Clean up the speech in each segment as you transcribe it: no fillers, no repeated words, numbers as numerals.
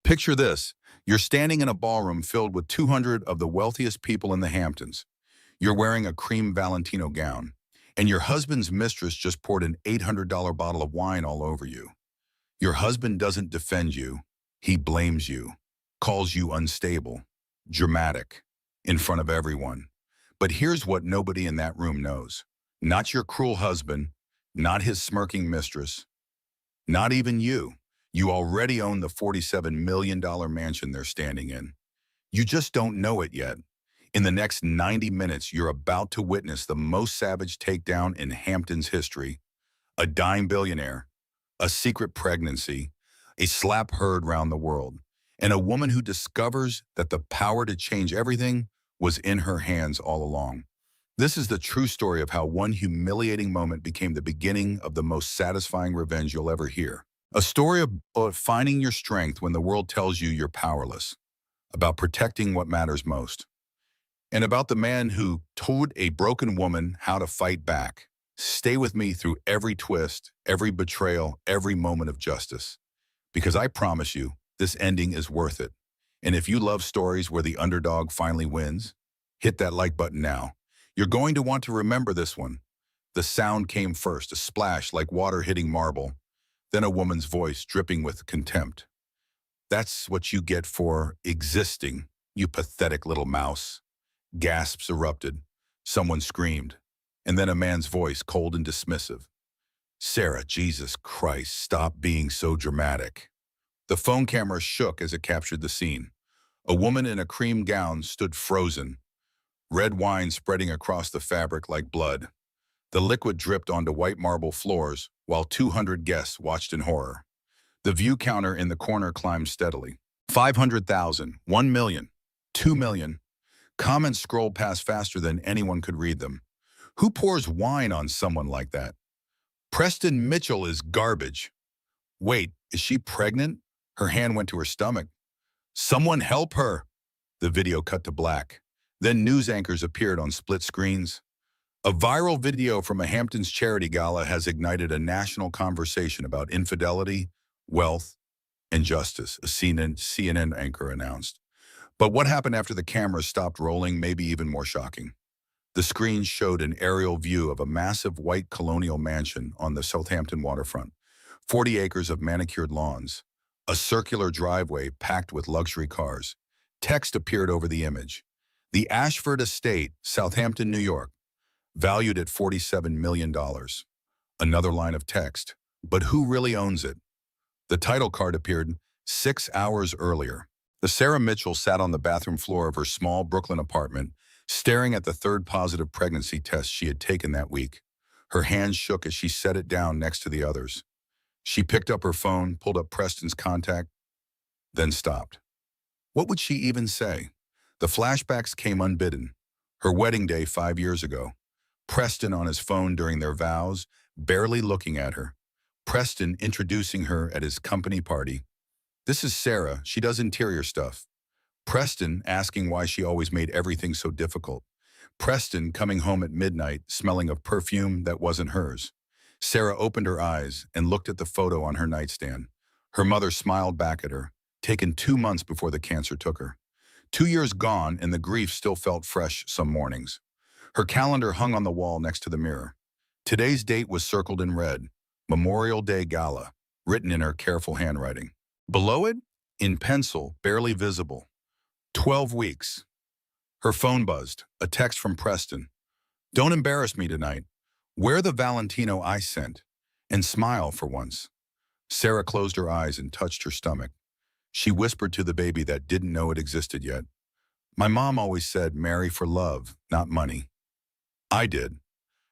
Picture this. You're standing in a ballroom filled with 200 of the wealthiest people in the Hamptons. You're wearing a cream Valentino gown, and your husband's mistress just poured an $800 bottle of wine all over you. Your husband doesn't defend you. He blames you, calls you unstable, dramatic, in front of everyone. But here's what nobody in that room knows. Not your cruel husband, not his smirking mistress, not even you. You already own the $47 million mansion they're standing in. You just don't know it yet. In the next 90 minutes, you're about to witness the most savage takedown in Hampton's history. A dying billionaire, a secret pregnancy, a slap heard round the world, and a woman who discovers that the power to change everything was in her hands all along. This is the true story of how one humiliating moment became the beginning of the most satisfying revenge you'll ever hear. A story about finding your strength when the world tells you you're powerless, about protecting what matters most, and about the man who told a broken woman how to fight back. Stay with me through every twist, every betrayal, every moment of justice, because I promise you, this ending is worth it. And if you love stories where the underdog finally wins, hit that like button now. You're going to want to remember this one. The sound came first, a splash like water hitting marble, then a woman's voice dripping with contempt. That's what you get for existing, you pathetic little mouse. Gasps erupted. Someone screamed. And then a man's voice, cold and dismissive. Sarah, Jesus Christ, stop being so dramatic. The phone camera shook as it captured the scene. A woman in a cream gown stood frozen, red wine spreading across the fabric like blood. The liquid dripped onto white marble floors, while 200 guests watched in horror. The view counter in the corner climbed steadily. 500,000, 1 million, 2 million. Comments scrolled past faster than anyone could read them. Who pours wine on someone like that? Preston Mitchell is garbage. Wait, is she pregnant? Her hand went to her stomach. Someone help her! The video cut to black. Then news anchors appeared on split screens. A viral video from a Hamptons charity gala has ignited a national conversation about infidelity, wealth, and justice, a CNN anchor announced. But what happened after the cameras stopped rolling may be even more shocking. The screen showed an aerial view of a massive white colonial mansion on the Southampton waterfront, 40 acres of manicured lawns, a circular driveway packed with luxury cars. Text appeared over the image. The Ashford Estate, Southampton, New York, valued at $47 million. Another line of text. But who really owns it? The title card appeared 6 hours earlier. The Sarah Mitchell sat on the bathroom floor of her small Brooklyn apartment, staring at the third positive pregnancy test she had taken that week. Her hands shook as she set it down next to the others. She picked up her phone, pulled up Preston's contact, then stopped. What would she even say? The flashbacks came unbidden. Her wedding day 5 years ago. Preston on his phone during their vows, barely looking at her. Preston introducing her at his company party. This is Sarah, she does interior stuff. Preston asking why she always made everything so difficult. Preston coming home at midnight, smelling of perfume that wasn't hers. Sarah opened her eyes and looked at the photo on her nightstand. Her mother smiled back at her, taken 2 months before the cancer took her. 2 years gone, and the grief still felt fresh some mornings. Her calendar hung on the wall next to the mirror. Today's date was circled in red, Memorial Day Gala, written in her careful handwriting. Below it, in pencil, barely visible, 12 weeks. Her phone buzzed, a text from Preston. Don't embarrass me tonight. Wear the Valentino I sent, and smile for once. Sarah closed her eyes and touched her stomach. She whispered to the baby that didn't know it existed yet. My mom always said, marry for love, not money. I did.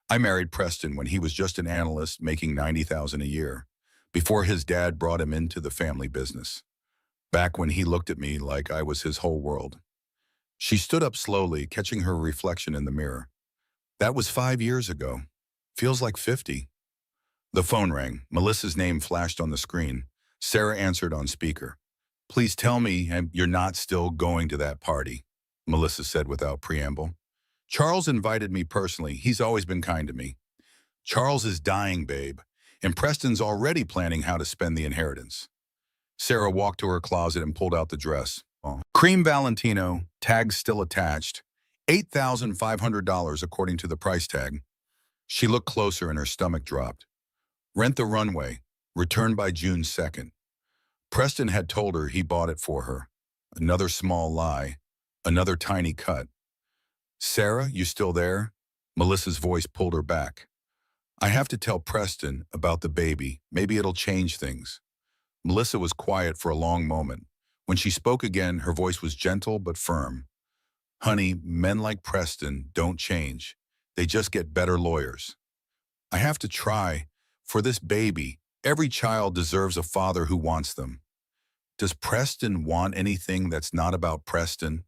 I married Preston when he was just an analyst making $90,000 a year, before his dad brought him into the family business. Back when he looked at me like I was his whole world. She stood up slowly, catching her reflection in the mirror. That was 5 years ago. Feels like 50. The phone rang. Melissa's name flashed on the screen. Sarah answered on speaker. Please tell me you're not still going to that party, Melissa said without preamble. Charles invited me personally. He's always been kind to me. Charles is dying, babe, and Preston's already planning how to spend the inheritance. Sarah walked to her closet and pulled out the dress. Oh. Cream Valentino, tag still attached. $8,500 according to the price tag. She looked closer and her stomach dropped. Rent the runway. Return by June 2nd. Preston had told her he bought it for her. Another small lie. Another tiny cut. Sarah, you still there? Melissa's voice pulled her back. I have to tell Preston about the baby. Maybe it'll change things. Melissa was quiet for a long moment. When she spoke again, her voice was gentle but firm. Honey, men like Preston don't change. They just get better lawyers. I have to try. For this baby, every child deserves a father who wants them. Does Preston want anything that's not about Preston?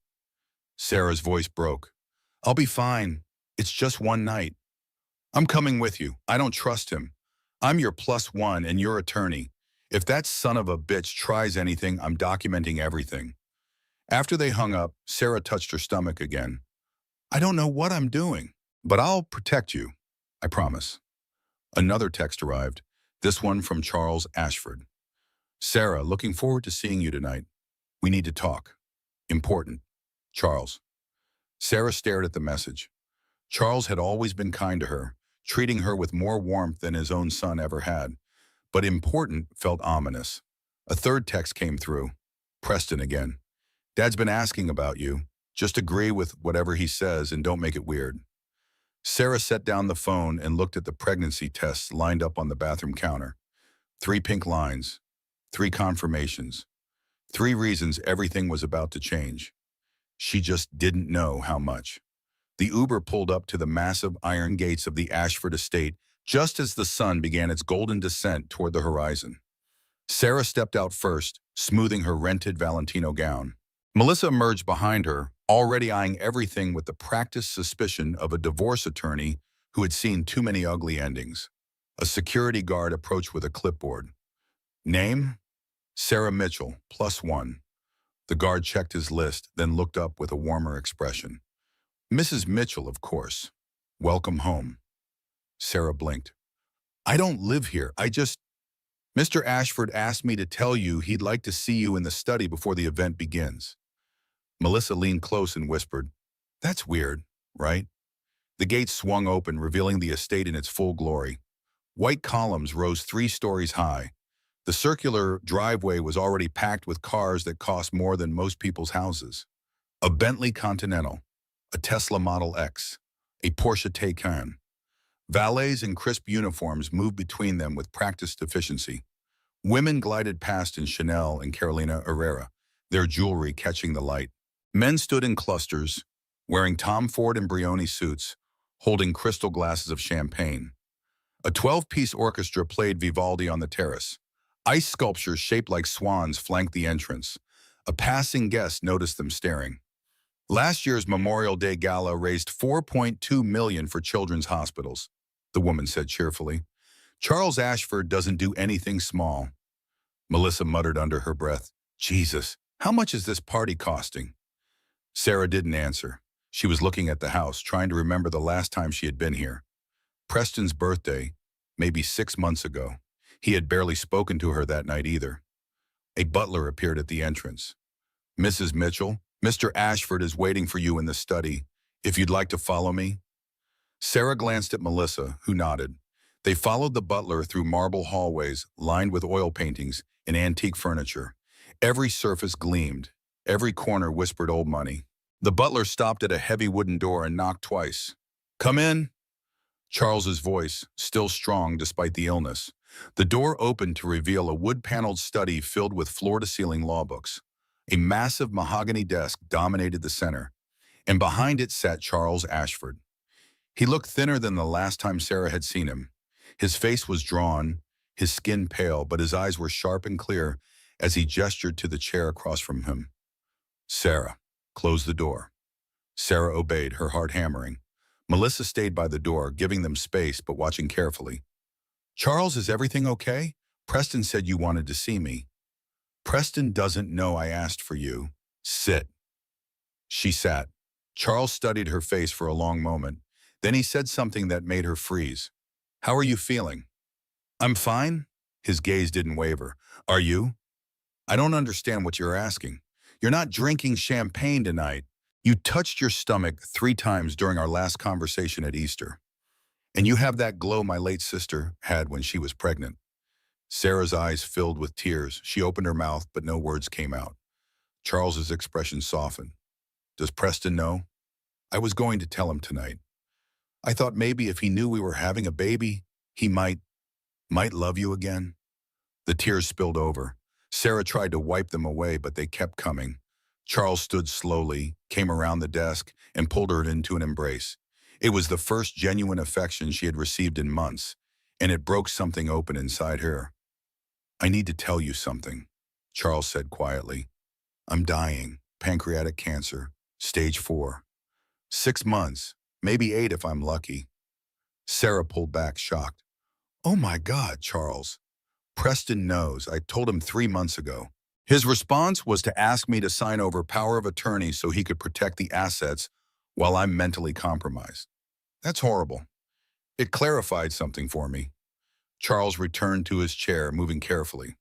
Sarah's voice broke. I'll be fine. It's just one night. I'm coming with you. I don't trust him. I'm your +1 and your attorney. If that son of a bitch tries anything, I'm documenting everything. After they hung up, Sarah touched her stomach again. I don't know what I'm doing, but I'll protect you. I promise. Another text arrived, this one from Charles Ashford. Sarah, looking forward to seeing you tonight. We need to talk. Important. Charles. Sarah stared at the message. Charles had always been kind to her, treating her with more warmth than his own son ever had. But important felt ominous. A third text came through. Preston again. Dad's been asking about you. Just agree with whatever he says and don't make it weird. Sarah set down the phone and looked at the pregnancy tests lined up on the bathroom counter. 3 pink lines. 3 confirmations. 3 reasons everything was about to change. She just didn't know how much. The Uber pulled up to the massive iron gates of the Ashford estate just as the sun began its golden descent toward the horizon. Sarah stepped out first, smoothing her rented Valentino gown. Melissa emerged behind her, already eyeing everything with the practiced suspicion of a divorce attorney who had seen too many ugly endings. A security guard approached with a clipboard. Name? Sarah Mitchell, +1. The guard checked his list, then looked up with a warmer expression. Mrs. Mitchell, of course. Welcome home. Sarah blinked. I don't live here. Mr. Ashford asked me to tell you he'd like to see you in the study before the event begins. Melissa leaned close and whispered, That's weird, right? The gate swung open, revealing the estate in its full glory. White columns rose 3 stories high. The circular driveway was already packed with cars that cost more than most people's houses. A Bentley Continental, a Tesla Model X, a Porsche Taycan. Valets in crisp uniforms moved between them with practiced efficiency. Women glided past in Chanel and Carolina Herrera, their jewelry catching the light. Men stood in clusters, wearing Tom Ford and Brioni suits, holding crystal glasses of champagne. A 12-piece orchestra played Vivaldi on the terrace. Ice sculptures shaped like swans flanked the entrance. A passing guest noticed them staring. Last year's Memorial Day Gala raised $4.2 million for children's hospitals, the woman said cheerfully. Charles Ashford doesn't do anything small. Melissa muttered under her breath, Jesus, how much is this party costing? Sarah didn't answer. She was looking at the house, trying to remember the last time she had been here. Preston's birthday, maybe 6 months ago. He had barely spoken to her that night either. A butler appeared at the entrance. Mrs. Mitchell, Mr. Ashford is waiting for you in the study. If you'd like to follow me. Sarah glanced at Melissa, who nodded. They followed the butler through marble hallways lined with oil paintings and antique furniture. Every surface gleamed. Every corner whispered old money. The butler stopped at a heavy wooden door and knocked twice. Come in. Charles's voice, still strong despite the illness. The door opened to reveal a wood-paneled study filled with floor-to-ceiling law books. A massive mahogany desk dominated the center, and behind it sat Charles Ashford. He looked thinner than the last time Sarah had seen him. His face was drawn, his skin pale, but his eyes were sharp and clear as he gestured to the chair across from him. Sarah, close the door. Sarah obeyed, her heart hammering. Melissa stayed by the door, giving them space but watching carefully. Charles, is everything okay? Preston said you wanted to see me. Preston doesn't know I asked for you. Sit. She sat. Charles studied her face for a long moment. Then he said something that made her freeze. How are you feeling? I'm fine. His gaze didn't waver. Are you? I don't understand what you're asking. You're not drinking champagne tonight. You touched your stomach 3 times during our last conversation at Easter. And you have that glow my late sister had when she was pregnant. Sarah's eyes filled with tears. She opened her mouth, but no words came out. Charles's expression softened. Does Preston know? I was going to tell him tonight. I thought maybe if he knew we were having a baby, he might love you again. The tears spilled over. Sarah tried to wipe them away, but they kept coming. Charles stood slowly, came around the desk, and pulled her into an embrace. It was the first genuine affection she had received in months, and it broke something open inside her. I need to tell you something, Charles said quietly. I'm dying, pancreatic cancer, stage 4. 6 months, maybe 8 if I'm lucky. Sarah pulled back, shocked. Oh my God, Charles. Preston knows. I told him 3 months ago. His response was to ask me to sign over power of attorney so he could protect the assets while I'm mentally compromised. That's horrible. It clarified something for me. Charles returned to his chair, moving carefully.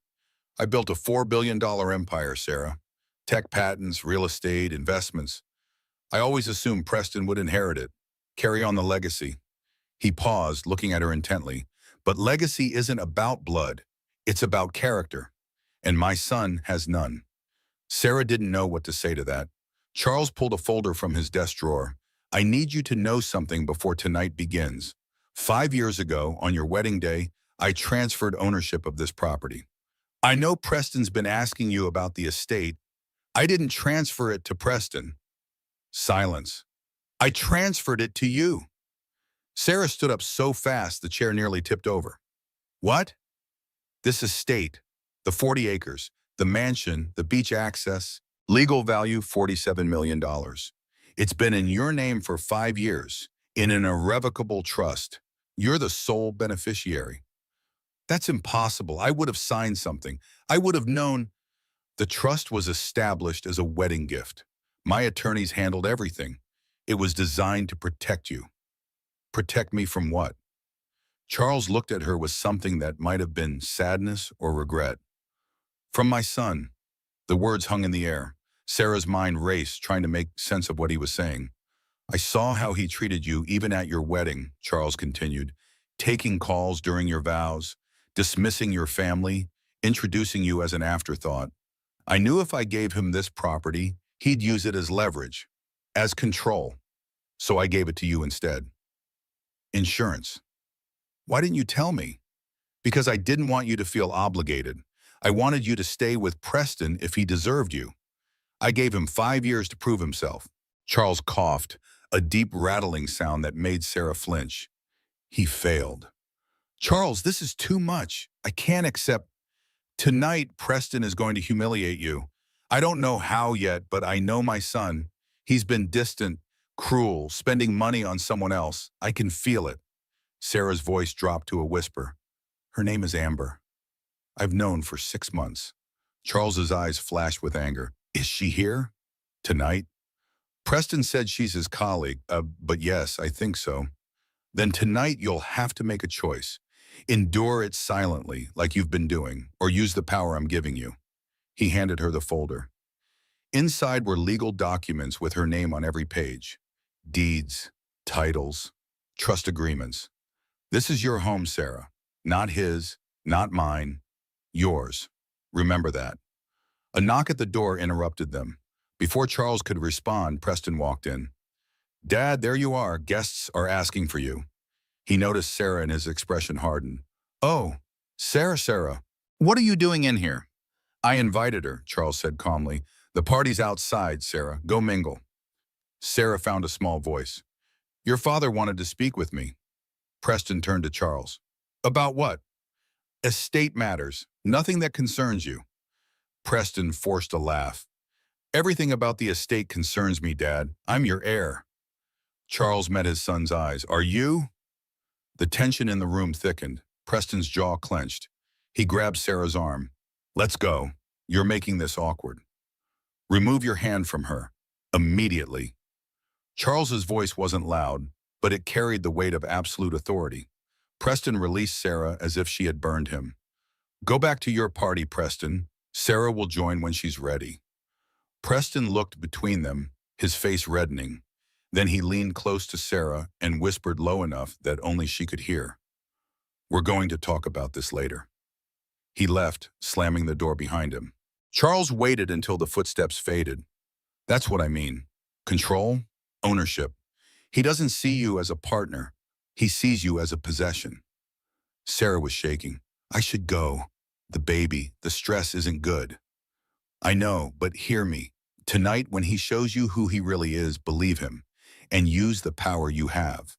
I built a $4 billion empire, Sarah. Tech patents, real estate, investments. I always assumed Preston would inherit it, carry on the legacy. He paused, looking at her intently. But legacy isn't about blood. It's about character. And my son has none. Sarah didn't know what to say to that. Charles pulled a folder from his desk drawer. I need you to know something before tonight begins. 5 years ago, on your wedding day, I transferred ownership of this property. I know Preston's been asking you about the estate. I didn't transfer it to Preston. Silence. I transferred it to you. Sarah stood up so fast the chair nearly tipped over. What? This estate, the 40 acres, the mansion, the beach access, legal value $47 million. It's been in your name for 5 years, in an irrevocable trust. You're the sole beneficiary. That's impossible. I would have signed something. I would have known. The trust was established as a wedding gift. My attorneys handled everything. It was designed to protect you. Protect me from what? Charles looked at her with something that might have been sadness or regret. From my son. The words hung in the air. Sarah's mind raced, trying to make sense of what he was saying. I saw how he treated you even at your wedding, Charles continued, taking calls during your vows, dismissing your family, introducing you as an afterthought. I knew if I gave him this property, he'd use it as leverage, as control. So I gave it to you instead. Insurance. Why didn't you tell me? Because I didn't want you to feel obligated. I wanted you to stay with Preston if he deserved you. I gave him 5 years to prove himself. Charles coughed, a deep rattling sound that made Sarah flinch. He failed. Charles, this is too much. I can't accept. Tonight, Preston is going to humiliate you. I don't know how yet, but I know my son. He's been distant, cruel, spending money on someone else. I can feel it. Sarah's voice dropped to a whisper. Her name is Amber. I've known for 6 months. Charles's eyes flashed with anger. Is she here? Tonight? Preston said she's his colleague. But yes, I think so. Then tonight you'll have to make a choice. Endure it silently, like you've been doing, or use the power I'm giving you. He handed her the folder. Inside were legal documents with her name on every page. Deeds, titles, trust agreements. This is your home, Sarah. Not his, not mine. Yours. Remember that. A knock at the door interrupted them. Before Charles could respond, Preston walked in. Dad, there you are. Guests are asking for you. He noticed Sarah and his expression hardened. Oh, Sarah. What are you doing in here? I invited her, Charles said calmly. The party's outside, Sarah. Go mingle. Sarah found a small voice. Your father wanted to speak with me. Preston turned to Charles. About what? Estate matters. Nothing that concerns you. Preston forced a laugh. Everything about the estate concerns me, Dad. I'm your heir. Charles met his son's eyes. Are you? The tension in the room thickened. Preston's jaw clenched. He grabbed Sarah's arm. Let's go. You're making this awkward. Remove your hand from her. Immediately. Charles's voice wasn't loud, but it carried the weight of absolute authority. Preston released Sarah as if she had burned him. Go back to your party, Preston. Sarah will join when she's ready. Preston looked between them, his face reddening. Then he leaned close to Sarah and whispered low enough that only she could hear. We're going to talk about this later. He left, slamming the door behind him. Charles waited until the footsteps faded. That's what I mean. Control, ownership. He doesn't see you as a partner. He sees you as a possession. Sarah was shaking. I should go. The baby, the stress isn't good. I know, but hear me. Tonight, when he shows you who he really is, believe him, and use the power you have.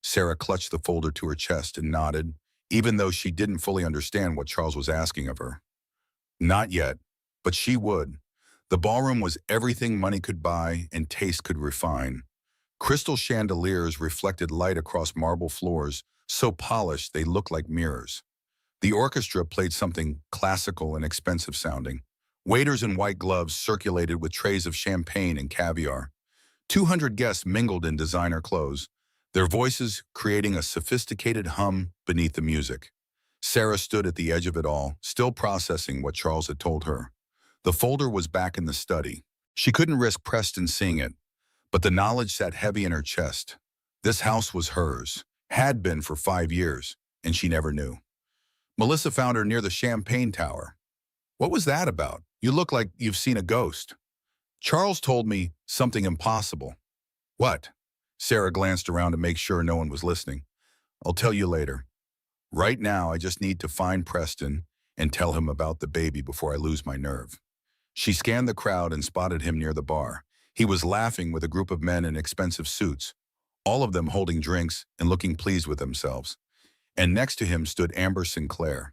Sarah clutched the folder to her chest and nodded, even though she didn't fully understand what Charles was asking of her. Not yet, but she would. The ballroom was everything money could buy and taste could refine. Crystal chandeliers reflected light across marble floors, so polished they looked like mirrors. The orchestra played something classical and expensive sounding. Waiters in white gloves circulated with trays of champagne and caviar. 200 guests mingled in designer clothes, their voices creating a sophisticated hum beneath the music. Sarah stood at the edge of it all, still processing what Charles had told her. The folder was back in the study. She couldn't risk Preston seeing it, but the knowledge sat heavy in her chest. This house was hers, had been for 5 years, and she never knew. Melissa found her near the champagne tower. What was that about? You look like you've seen a ghost. Charles told me something impossible. What? Sarah glanced around to make sure no one was listening. I'll tell you later. Right now, I just need to find Preston and tell him about the baby before I lose my nerve. She scanned the crowd and spotted him near the bar. He was laughing with a group of men in expensive suits, all of them holding drinks and looking pleased with themselves. And next to him stood Amber Sinclair.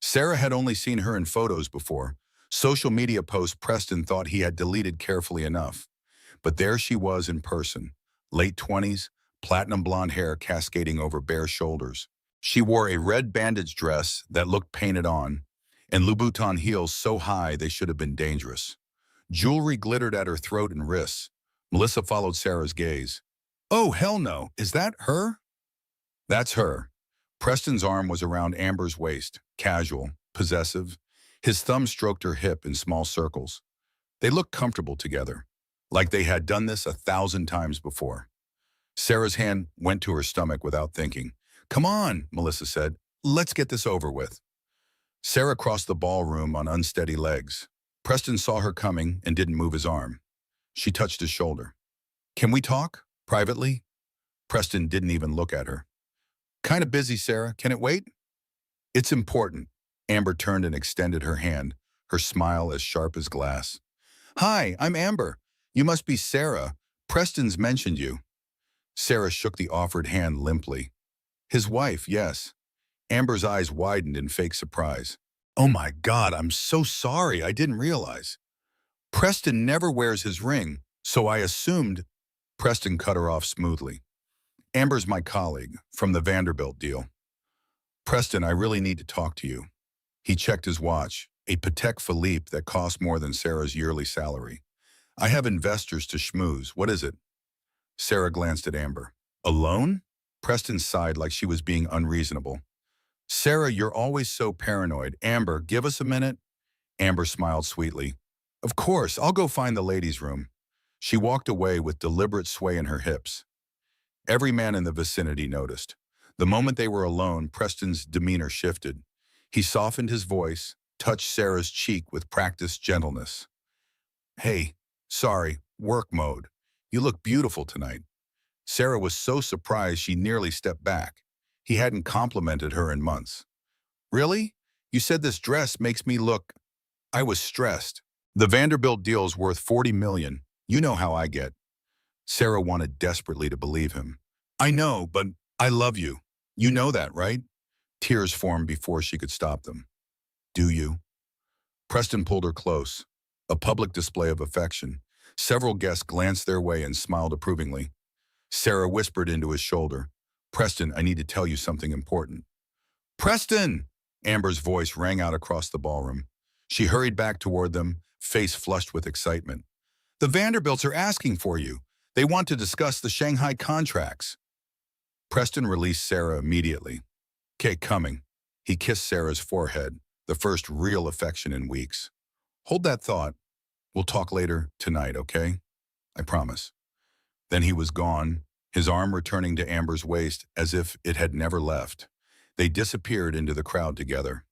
Sarah had only seen her in photos before, social media posts Preston thought he had deleted carefully enough. But there she was in person, late 20s, platinum blonde hair cascading over bare shoulders. She wore a red bandage dress that looked painted on, and Louboutin heels so high they should have been dangerous. Jewelry glittered at her throat and wrists. Melissa followed Sarah's gaze. Oh, hell no. Is that her? That's her. Preston's arm was around Amber's waist, casual, possessive. His thumb stroked her hip in small circles. They looked comfortable together, like they had done this 1,000 times before. Sarah's hand went to her stomach without thinking. Come on, Melissa said. Let's get this over with. Sarah crossed the ballroom on unsteady legs. Preston saw her coming and didn't move his arm. She touched his shoulder. Can we talk? Privately? Preston didn't even look at her. Kind of busy, Sarah. Can it wait? It's important. Amber turned and extended her hand, her smile as sharp as glass. Hi, I'm Amber. You must be Sarah. Preston's mentioned you. Sarah shook the offered hand limply. His wife, yes. Amber's eyes widened in fake surprise. Oh my God, I'm so sorry. I didn't realize. Preston never wears his ring, so I assumed. Preston cut her off smoothly. Amber's my colleague from the Vanderbilt deal. Preston, I really need to talk to you. He checked his watch, a Patek Philippe that cost more than Sarah's yearly salary. I have investors to schmooze. What is it? Sarah glanced at Amber. Alone? Preston sighed like she was being unreasonable. Sarah, you're always so paranoid. Amber, give us a minute. Amber smiled sweetly. Of course, I'll go find the ladies' room. She walked away with deliberate sway in her hips. Every man in the vicinity noticed. The moment they were alone, Preston's demeanor shifted. He softened his voice, touched Sarah's cheek with practiced gentleness. Hey, sorry, work mode. You look beautiful tonight. Sarah was so surprised she nearly stepped back. He hadn't complimented her in months. Really? You said this dress makes me look... I was stressed. The Vanderbilt deal's worth $40 million. You know how I get. Sarah wanted desperately to believe him. I know, but I love you. You know that, right? Tears formed before she could stop them. Do you? Preston pulled her close, a public display of affection. Several guests glanced their way and smiled approvingly. Sarah whispered into his shoulder, Preston, I need to tell you something important. Preston! Amber's voice rang out across the ballroom. She hurried back toward them, face flushed with excitement. The Vanderbilts are asking for you. They want to discuss the Shanghai contracts. Preston released Sarah immediately. "'Kay, coming." He kissed Sarah's forehead, the first real affection in weeks. Hold that thought. We'll talk later tonight, okay? I promise. Then he was gone, his arm returning to Amber's waist as if it had never left. They disappeared into the crowd together.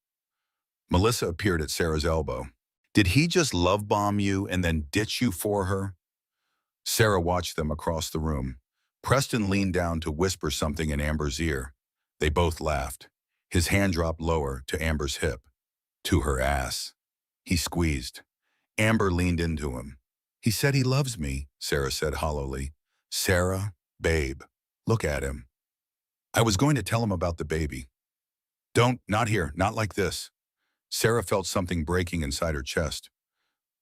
Melissa appeared at Sarah's elbow. Did he just love bomb you and then ditch you for her? Sarah watched them across the room. Preston leaned down to whisper something in Amber's ear. They both laughed. His hand dropped lower to Amber's hip. To her ass. He squeezed. Amber leaned into him. He said he loves me, Sarah said hollowly. Sarah, babe, look at him. I was going to tell him about the baby. Don't, not here, not like this. Sarah felt something breaking inside her chest.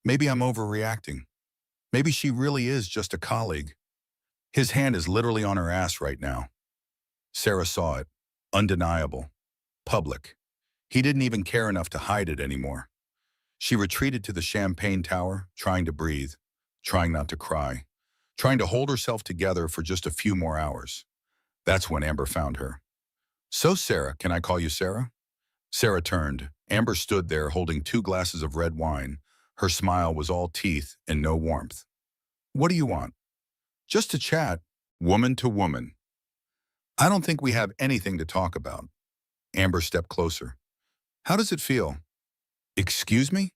Maybe I'm overreacting. Maybe she really is just a colleague. His hand is literally on her ass right now. Sarah saw it. Undeniable. Public. He didn't even care enough to hide it anymore. She retreated to the champagne tower, trying to breathe, trying not to cry, trying to hold herself together for just a few more hours. That's when Amber found her. So Sarah, can I call you Sarah? Sarah turned. Amber stood there holding 2 glasses of red wine. Her smile was all teeth and no warmth. What do you want? Just to chat, woman to woman. I don't think we have anything to talk about. Amber stepped closer. How does it feel? Excuse me?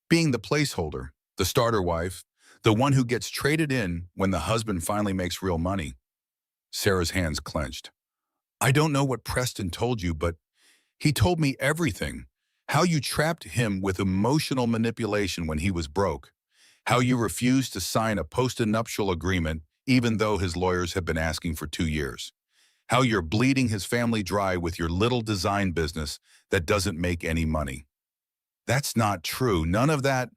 Being the placeholder, the starter wife, the one who gets traded in when the husband finally makes real money. Sarah's hands clenched. I don't know what Preston told you, but he told me everything. How you trapped him with emotional manipulation when he was broke. How you refused to sign a post-nuptial agreement even though his lawyers have been asking for 2 years. How you're bleeding his family dry with your little design business that doesn't make any money. That's not true. None of that.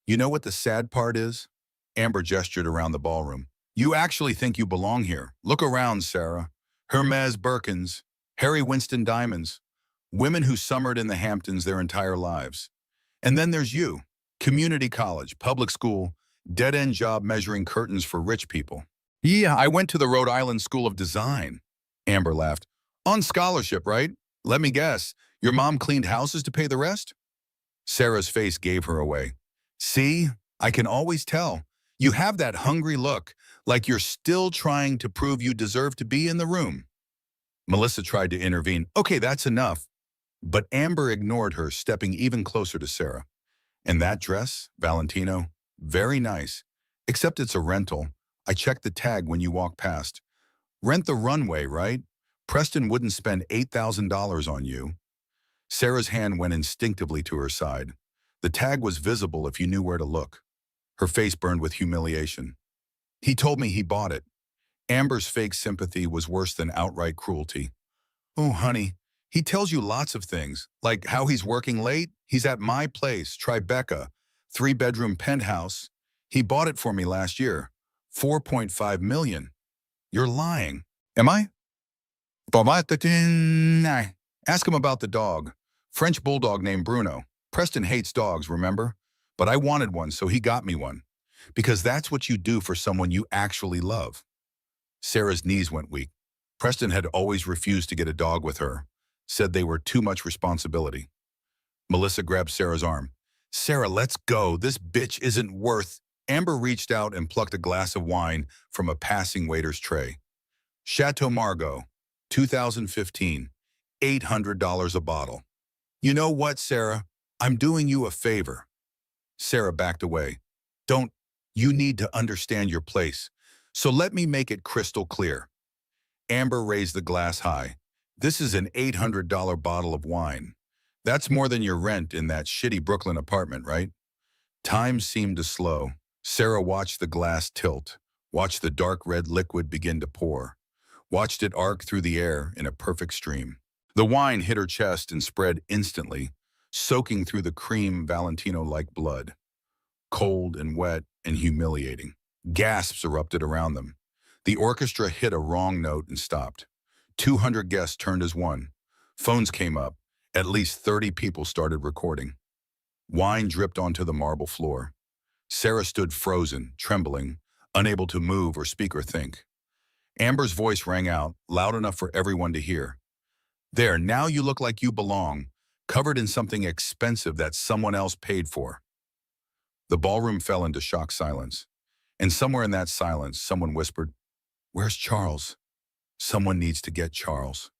You know what the sad part is? Amber gestured around the ballroom. You actually think you belong here. Look around, Sarah. Hermes Birkins, Harry Winston diamonds, women who summered in the Hamptons their entire lives. And then there's you. Community college, public school, dead-end job measuring curtains for rich people. Yeah, I went to the Rhode Island School of Design. Amber laughed. On scholarship, right? Let me guess. Your mom cleaned houses to pay the rest? Sarah's face gave her away. See, I can always tell. You have that hungry look, like you're still trying to prove you deserve to be in the room. Melissa tried to intervene. Okay, that's enough. But Amber ignored her, stepping even closer to Sarah. And that dress, Valentino, very nice. Except it's a rental. I checked the tag when you walked past. Rent the runway, right? Preston wouldn't spend $8,000 on you. Sarah's hand went instinctively to her side. The tag was visible if you knew where to look. Her face burned with humiliation. He told me he bought it. Amber's fake sympathy was worse than outright cruelty. Oh, honey, he tells you lots of things, like how he's working late. He's at my place, Tribeca, 3-bedroom penthouse. He bought it for me last year, $4.5 million. You're lying. Am I? Ask him about the dog. French bulldog named Bruno. Preston hates dogs, remember? But I wanted one, so he got me one. Because that's what you do for someone you actually love. Sarah's knees went weak. Preston had always refused to get a dog with her, said they were too much responsibility. Melissa grabbed Sarah's arm. Sarah, let's go. This bitch isn't worth. Amber reached out and plucked a glass of wine from a passing waiter's tray. Chateau Margaux, 2015, $800 a bottle. You know what, Sarah? I'm doing you a favor. Sarah backed away. Don't. You need to understand your place. So let me make it crystal clear. Amber raised the glass high. This is an $800 bottle of wine. That's more than your rent in that shitty Brooklyn apartment, right? Time seemed to slow. Sarah watched the glass tilt, watched the dark red liquid begin to pour, watched it arc through the air in a perfect stream. The wine hit her chest and spread instantly, soaking through the cream Valentino-like blood. Cold and wet and humiliating. Gasps erupted around them. The orchestra hit a wrong note and stopped. 200 guests turned as one. Phones came up. At least 30 people started recording. Wine dripped onto the marble floor. Sarah stood frozen, trembling, unable to move or speak or think. Amber's voice rang out, loud enough for everyone to hear. There, now you look like you belong. covered in something expensive that someone else paid for. The ballroom fell into shocked silence. And somewhere in that silence, someone whispered, "Where's Charles? Someone needs to get Charles."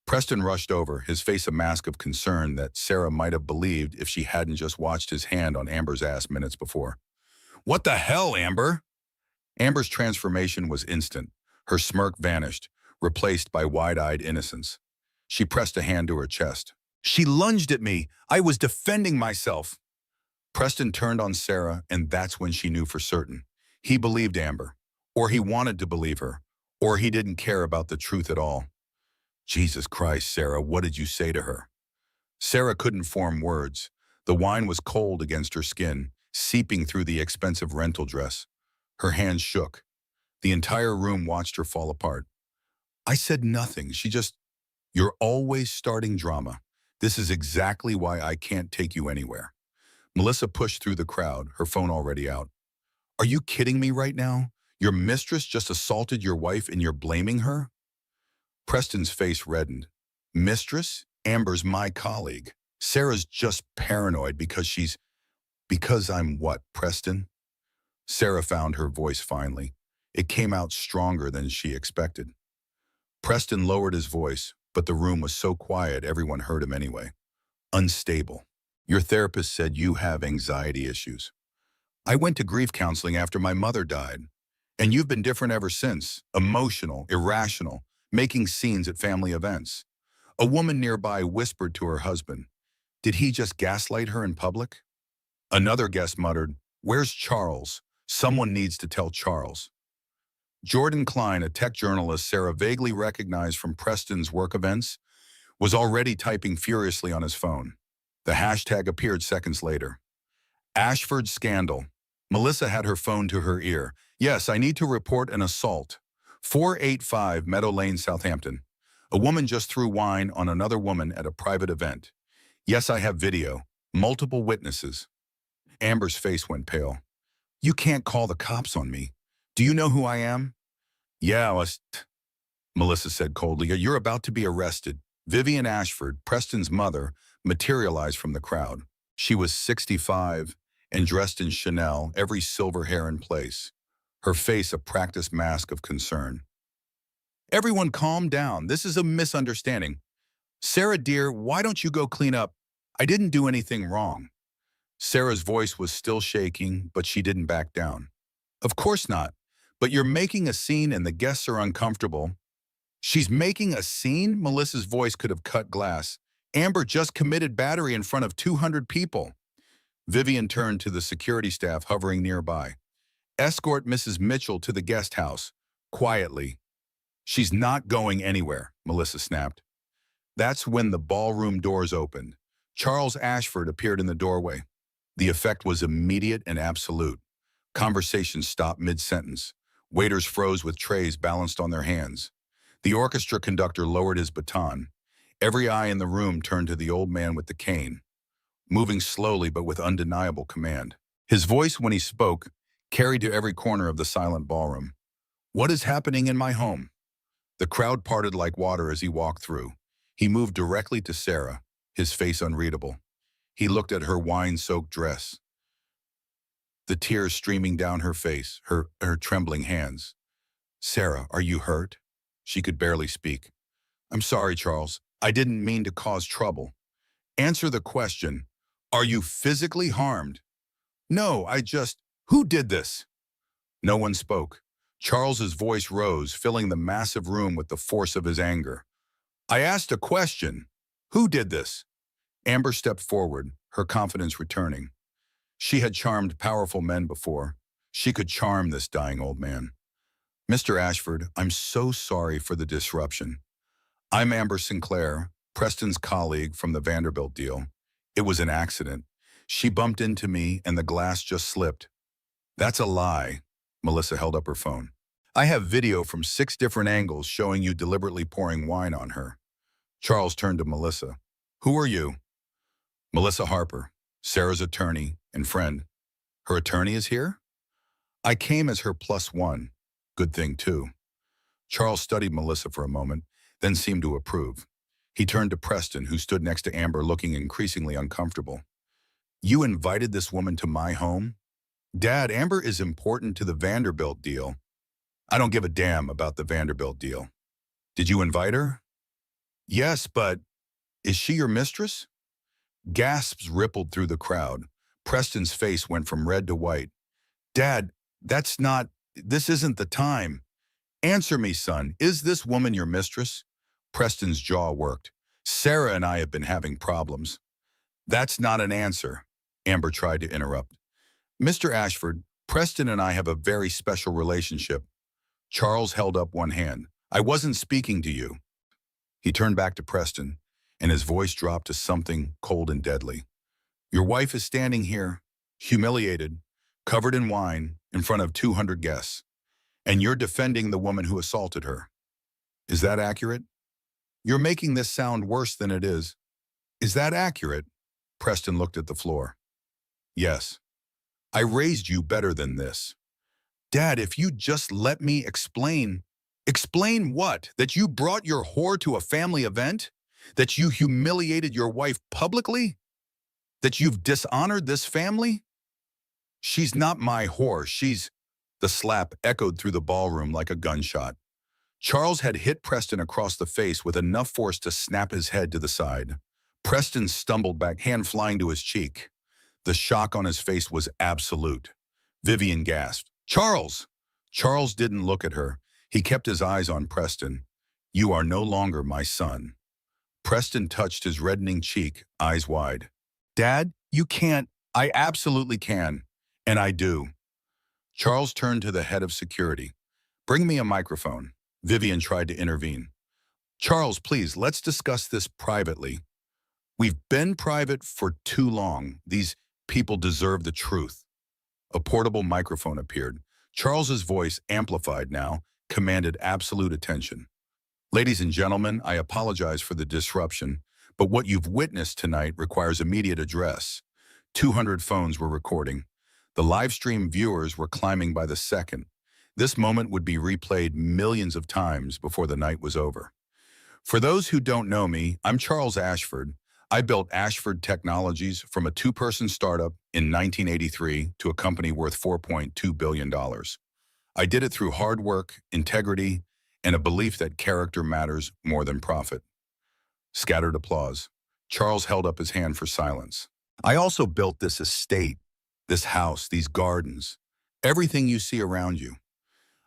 Preston rushed over, his face a mask of concern that Sarah might have believed if she hadn't just watched his hand on Amber's ass minutes before. "What the hell, Amber?" Amber's transformation was instant. Her smirk vanished, replaced by wide-eyed innocence. She pressed a hand to her chest. "She lunged at me. I was defending myself." Preston turned on Sarah, and that's when she knew for certain. He believed Amber, or he wanted to believe her, or he didn't care about the truth at all. "Jesus Christ, Sarah, what did you say to her?" Sarah couldn't form words. The wine was cold against her skin, seeping through the expensive rental dress. Her hands shook. The entire room watched her fall apart. "I said nothing. She just, you're always starting drama. This is exactly why I can't take you anywhere." Melissa pushed through the crowd, her phone already out. "Are you kidding me right now? Your mistress just assaulted your wife and you're blaming her?" Preston's face reddened. "Mistress? Amber's my colleague. Sarah's just paranoid because I'm what, Preston?" Sarah found her voice finally. It came out stronger than she expected. Preston lowered his voice, but the room was so quiet everyone heard him anyway. "Unstable. Your therapist said you have anxiety issues. I went to grief counseling after my mother died. And you've been different ever since. Emotional, irrational, making scenes at family events." A woman nearby whispered to her husband, "Did he just gaslight her in public?" Another guest muttered, "Where's Charles? Someone needs to tell Charles." Jordan Klein, a tech journalist Sarah vaguely recognized from Preston's work events, was already typing furiously on his phone. The hashtag appeared seconds later. "Ashford scandal." Melissa had her phone to her ear. "Yes, I need to report an assault. 485 Meadow Lane, Southampton. A woman just threw wine on another woman at a private event. Yes, I have video. Multiple witnesses." Amber's face went pale. "You can't call the cops on me. Do you know who I am?" "Yeah, Melissa said coldly. "You're about to be arrested." Vivian Ashford, Preston's mother, materialized from the crowd. She was 65 and dressed in Chanel, every silver hair in place. Her face a practiced mask of concern. "Everyone calm down. This is a misunderstanding. Sarah, dear, why don't you go clean up? I didn't do anything wrong." Sarah's voice was still shaking, but she didn't back down. "Of course not. But you're making a scene and the guests are uncomfortable." "She's making a scene?" Melissa's voice could have cut glass. "Amber just committed battery in front of 200 people. Vivian turned to the security staff hovering nearby. "Escort Mrs. Mitchell to the guest house. Quietly." "She's not going anywhere," Melissa snapped. That's when the ballroom doors opened. Charles Ashford appeared in the doorway. The effect was immediate and absolute. Conversation stopped mid-sentence. Waiters froze with trays balanced on their hands. The orchestra conductor lowered his baton. Every eye in the room turned to the old man with the cane, moving slowly but with undeniable command. His voice, when he spoke, carried to every corner of the silent ballroom. "What is happening in my home?" The crowd parted like water as he walked through. He moved directly to Sarah, his face unreadable. He looked at her wine-soaked dress, the tears streaming down her face, her trembling hands. "Sarah, are you hurt?" She could barely speak. "I'm sorry, Charles. I didn't mean to cause trouble." "Answer the question. Are you physically harmed?" "No, who did this?" No one spoke. Charles's voice rose, filling the massive room with the force of his anger. "I asked a question. Who did this?" Amber stepped forward, her confidence returning. She had charmed powerful men before. She could charm this dying old man. "Mr. Ashford, I'm so sorry for the disruption. I'm Amber Sinclair, Preston's colleague from the Vanderbilt deal. It was an accident. She bumped into me and the glass just slipped." "That's a lie." Melissa held up her phone. "I have video from 6 different angles showing you deliberately pouring wine on her." Charles turned to Melissa. "Who are you?" "Melissa Harper, Sarah's attorney and friend." "Her attorney is here?" "I came as her +1. Good thing, too." Charles studied Melissa for a moment, then seemed to approve. He turned to Preston, who stood next to Amber looking increasingly uncomfortable. You invited this woman to my home? Dad, Amber is important to the Vanderbilt deal. I don't give a damn about the Vanderbilt deal. Did you invite her? Yes, but is she your mistress? Gasps rippled through the crowd. Preston's face went from red to white. Dad, this isn't the time. Answer me, son. Is this woman your mistress? Preston's jaw worked. Sarah and I have been having problems. That's not an answer, Amber tried to interrupt. Mr. Ashford, Preston and I have a very special relationship. Charles held up one hand. I wasn't speaking to you. He turned back to Preston, and his voice dropped to something cold and deadly. Your wife is standing here, humiliated, covered in wine, in front of 200 guests, and you're defending the woman who assaulted her. Is that accurate? You're making this sound worse than it is. Is that accurate? Preston looked at the floor. Yes. I raised you better than this. Dad, if you just let me explain. Explain what? That you brought your whore to a family event? That you humiliated your wife publicly? That you've dishonored this family? She's not my whore, she's... The slap echoed through the ballroom like a gunshot. Charles had hit Preston across the face with enough force to snap his head to the side. Preston stumbled back, hand flying to his cheek. The shock on his face was absolute. Vivian gasped, Charles! Charles didn't look at her. He kept his eyes on Preston. You are no longer my son. Preston touched his reddening cheek, eyes wide. Dad, you can't. I absolutely can. And I do. Charles turned to the head of security. Bring me a microphone. Vivian tried to intervene. Charles, please, let's discuss this privately. We've been private for too long. These people deserve the truth. A portable microphone appeared. Charles's voice, amplified now, commanded absolute attention. Ladies and gentlemen, I apologize for the disruption, but what you've witnessed tonight requires immediate address. 200 phones were recording. The live stream viewers were climbing by the second. This moment would be replayed millions of times before the night was over. For those who don't know me, I'm Charles Ashford. I built Ashford Technologies from a two-person startup in 1983 to a company worth $4.2 billion. I did it through hard work, integrity, and a belief that character matters more than profit. Scattered applause. Charles held up his hand for silence. I also built this estate, this house, these gardens, everything you see around you.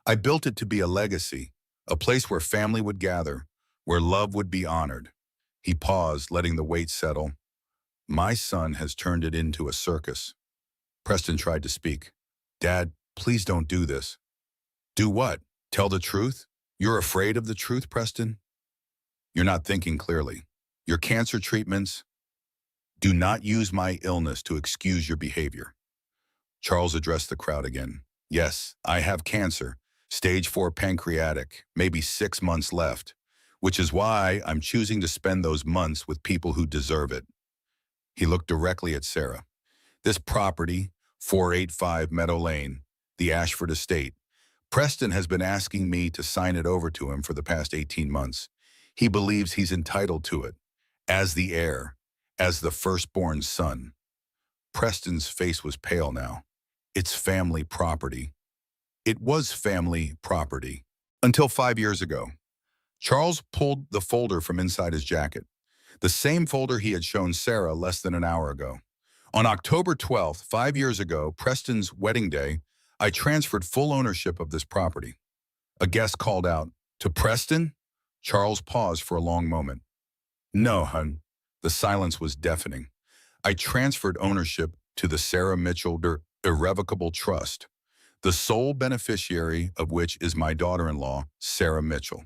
I built it to be a legacy, a place where family would gather, where love would be honored. He paused, letting the weight settle. My son has turned it into a circus. Preston tried to speak. Dad, please don't do this. Do what? Tell the truth? You're afraid of the truth, Preston? You're not thinking clearly. Your cancer treatments. Do not use my illness to excuse your behavior. Charles addressed the crowd again. Yes, I have cancer. Stage 4 pancreatic, maybe 6 months left, which is why I'm choosing to spend those months with people who deserve it. He looked directly at Sarah. This property, 485 Meadow Lane, the Ashford estate, Preston has been asking me to sign it over to him for the past 18 months. He believes he's entitled to it, as the heir, as the firstborn son. Preston's face was pale now. It's family property. It was family property. Until 5 years ago. Charles pulled the folder from inside his jacket, the same folder he had shown Sarah less than an hour ago. On October 12th, 5 years ago, Preston's wedding day, I transferred full ownership of this property. A guest called out, "To Preston?" Charles paused for a long moment. No, hun. The silence was deafening. I transferred ownership to the Sarah Mitchell Irrevocable Trust, the sole beneficiary of which is my daughter-in-law, Sarah Mitchell.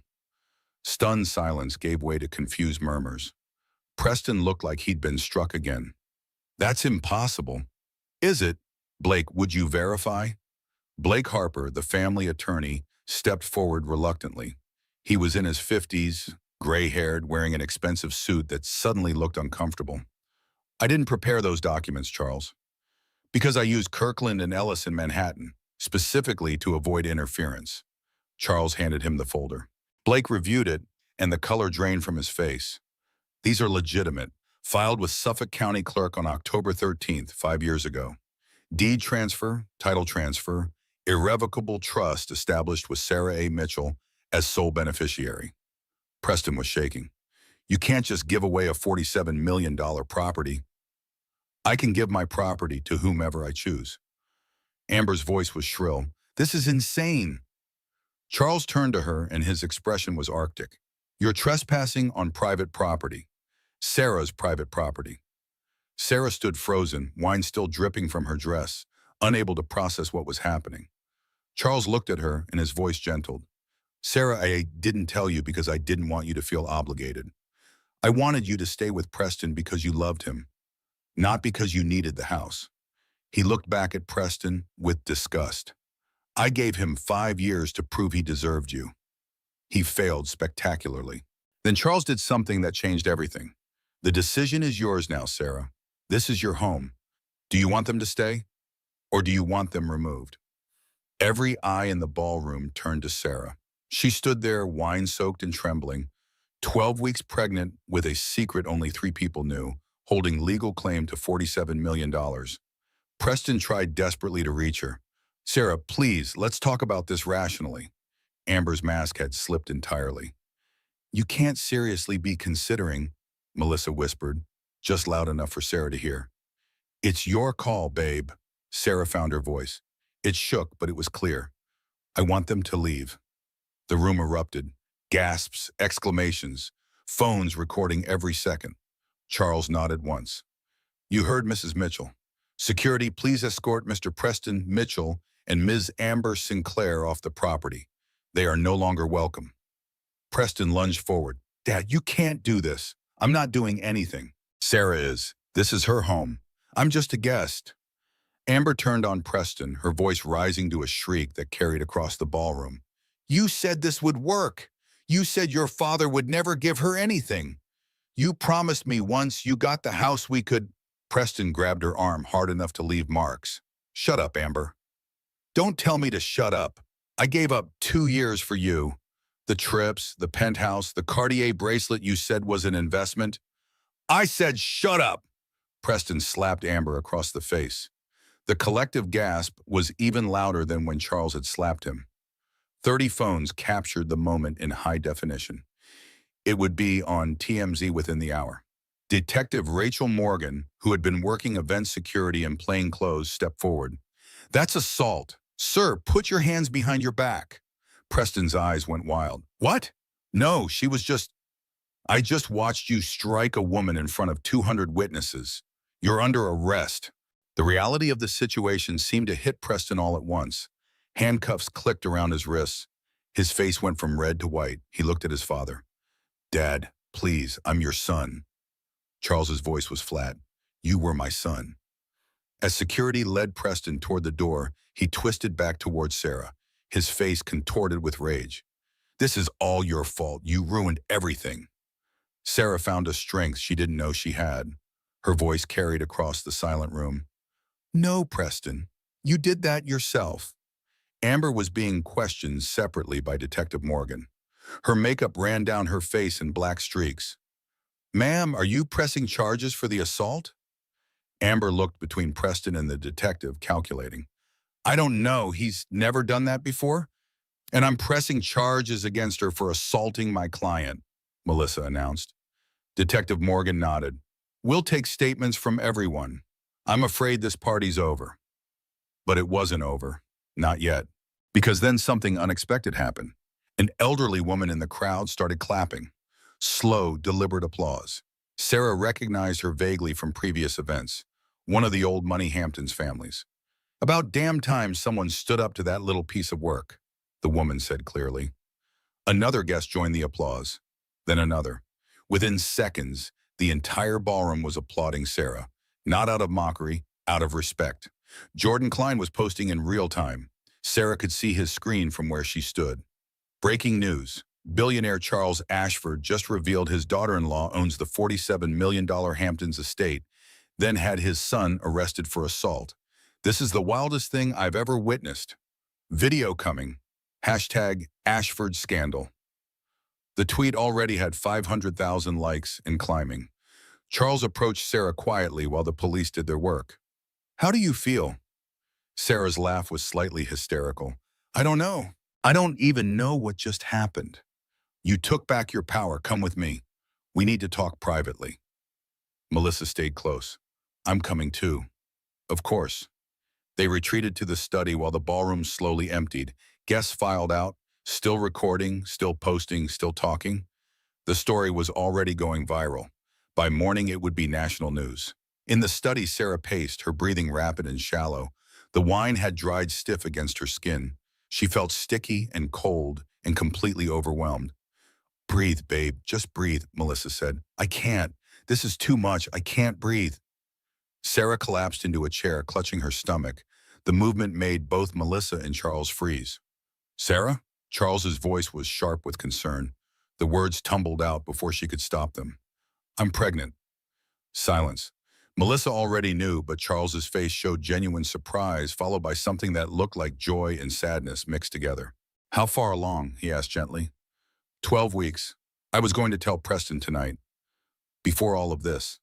Stunned silence gave way to confused murmurs. Preston looked like he'd been struck again. That's impossible. Is it? Blake, would you verify? Blake Harper, the family attorney, stepped forward reluctantly. He was in his 50s, gray-haired, wearing an expensive suit that suddenly looked uncomfortable. I didn't prepare those documents, Charles, because I used Kirkland and Ellis in Manhattan, specifically to avoid interference. Charles handed him the folder. Blake reviewed it, and the color drained from his face. These are legitimate, filed with Suffolk County Clerk on October 13th, 5 years ago. Deed transfer, title transfer, irrevocable trust established with Sarah A. Mitchell as sole beneficiary. Preston was shaking. You can't just give away a $47 million property. I can give my property to whomever I choose. Amber's voice was shrill. This is insane. Charles turned to her and his expression was arctic. You're trespassing on private property. Sarah's private property. Sarah stood frozen, wine still dripping from her dress, unable to process what was happening. Charles looked at her and his voice gentled. Sarah, I didn't tell you because I didn't want you to feel obligated. I wanted you to stay with Preston because you loved him, not because you needed the house. He looked back at Preston with disgust. I gave him 5 years to prove he deserved you. He failed spectacularly. Then Charles did something that changed everything. The decision is yours now, Sarah. This is your home. Do you want them to stay? Or do you want them removed? Every eye in the ballroom turned to Sarah. She stood there, wine-soaked and trembling, 12 weeks pregnant with a secret only 3 people knew, holding legal claim to $47 million. Preston tried desperately to reach her. Sarah, please, let's talk about this rationally. Amber's mask had slipped entirely. You can't seriously be considering, Melissa whispered, just loud enough for Sarah to hear. It's your call, babe. Sarah found her voice. It shook, but it was clear. I want them to leave. The room erupted. Gasps, exclamations, phones recording every second. Charles nodded once. You heard Mrs. Mitchell. Security, please escort Mr. Preston Mitchell and Ms. Amber Sinclair off the property. They are no longer welcome. Preston lunged forward. Dad, you can't do this. I'm not doing anything. Sarah is. This is her home. I'm just a guest. Amber turned on Preston, her voice rising to a shriek that carried across the ballroom. You said this would work. You said your father would never give her anything. You promised me once you got the house we could. Preston grabbed her arm hard enough to leave marks. Shut up, Amber. Don't tell me to shut up. I gave up 2 years for you. The trips, the penthouse, the Cartier bracelet you said was an investment. I said shut up. Preston slapped Amber across the face. The collective gasp was even louder than when Charles had slapped him. 30 phones captured the moment in high definition. It would be on TMZ within the hour. Detective Rachel Morgan, who had been working event security in plain clothes, stepped forward. That's assault. Sir, put your hands behind your back. Preston's eyes went wild. What? No, I just watched you strike a woman in front of 200 witnesses. You're under arrest. The reality of the situation seemed to hit Preston all at once. Handcuffs clicked around his wrists. His face went from red to white. He looked at his father. Dad, please, I'm your son. Charles's voice was flat. You were my son. As security led Preston toward the door, he twisted back towards Sarah, his face contorted with rage. This is all your fault. You ruined everything. Sarah found a strength she didn't know she had. Her voice carried across the silent room. No, Preston, you did that yourself. Amber was being questioned separately by Detective Morgan. Her makeup ran down her face in black streaks. Ma'am, are you pressing charges for the assault? Amber looked between Preston and the detective, calculating. I don't know, he's never done that before. And I'm pressing charges against her for assaulting my client, Melissa announced. Detective Morgan nodded. We'll take statements from everyone. I'm afraid this party's over. But it wasn't over. Not yet. Because then something unexpected happened. An elderly woman in the crowd started clapping. Slow, deliberate applause. Sarah recognized her vaguely from previous events. One of the old Money Hamptons families. About damn time someone stood up to that little piece of work, the woman said clearly. Another guest joined the applause. Then another. Within seconds, the entire ballroom was applauding Sarah. Not out of mockery, out of respect. Jordan Klein was posting in real time. Sarah could see his screen from where she stood. Breaking news. Billionaire Charles Ashford just revealed his daughter-in-law owns the $47 million Hamptons estate, then had his son arrested for assault. This is the wildest thing I've ever witnessed. Video coming. #Ashford scandal. The tweet already had 500,000 likes and climbing. Charles approached Sarah quietly while the police did their work. "How do you feel?" Sarah's laugh was slightly hysterical. "I don't know. I don't even know what just happened. You took back your power. Come with me. We need to talk privately." Melissa stayed close. "I'm coming too." Of course. They retreated to the study while the ballroom slowly emptied. Guests filed out, still recording, still posting, still talking. The story was already going viral. By morning, it would be national news. In the study, Sarah paced, her breathing rapid and shallow. The wine had dried stiff against her skin. She felt sticky and cold and completely overwhelmed. "Breathe, babe, just breathe," Melissa said. "I can't. This is too much. I can't breathe." Sarah collapsed into a chair, clutching her stomach. The movement made both Melissa and Charles freeze. "Sarah?" Charles's voice was sharp with concern. The words tumbled out before she could stop them. "I'm pregnant." Silence. Melissa already knew, but Charles's face showed genuine surprise, followed by something that looked like joy and sadness mixed together. "How far along?" he asked gently. 12 weeks. I was going to tell Preston tonight. Before all of this.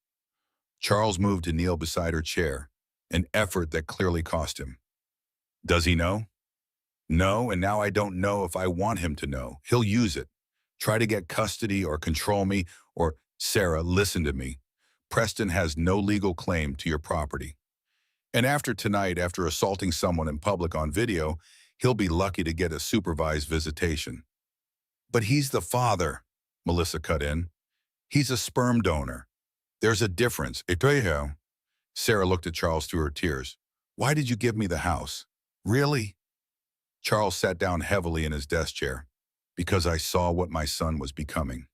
Charles moved to kneel beside her chair, an effort that clearly cost him. "Does he know?" "No, and now I don't know if I want him to know. He'll use it. Try to get custody or control me or—" "Sarah, listen to me. Preston has no legal claim to your property. And after tonight, after assaulting someone in public on video, he'll be lucky to get a supervised visitation." "But he's the father," Melissa cut in. "He's a sperm donor. There's a difference." Sarah looked at Charles through her tears. "Why did you give me the house?" "Really?" Charles sat down heavily in his desk chair. "Because I saw what my son was becoming.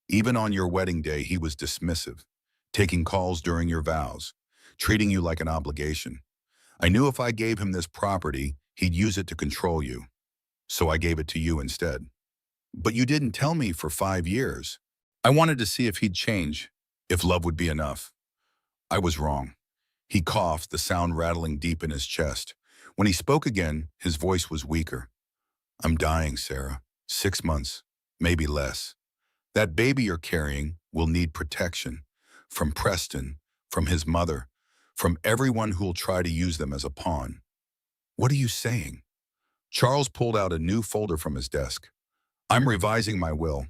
Even on your wedding day, he was dismissive, taking calls during your vows, treating you like an obligation. I knew if I gave him this property, he'd use it to control you. So I gave it to you instead. But you didn't tell me for 5 years. I wanted to see if he'd change, if love would be enough. I was wrong." He coughed, the sound rattling deep in his chest. When he spoke again, his voice was weaker. "I'm dying, Sarah. 6 months, maybe less. That baby you're carrying will need protection. From Preston, from his mother, from everyone who'll try to use them as a pawn." "What are you saying?" Charles pulled out a new folder from his desk. "I'm revising my will.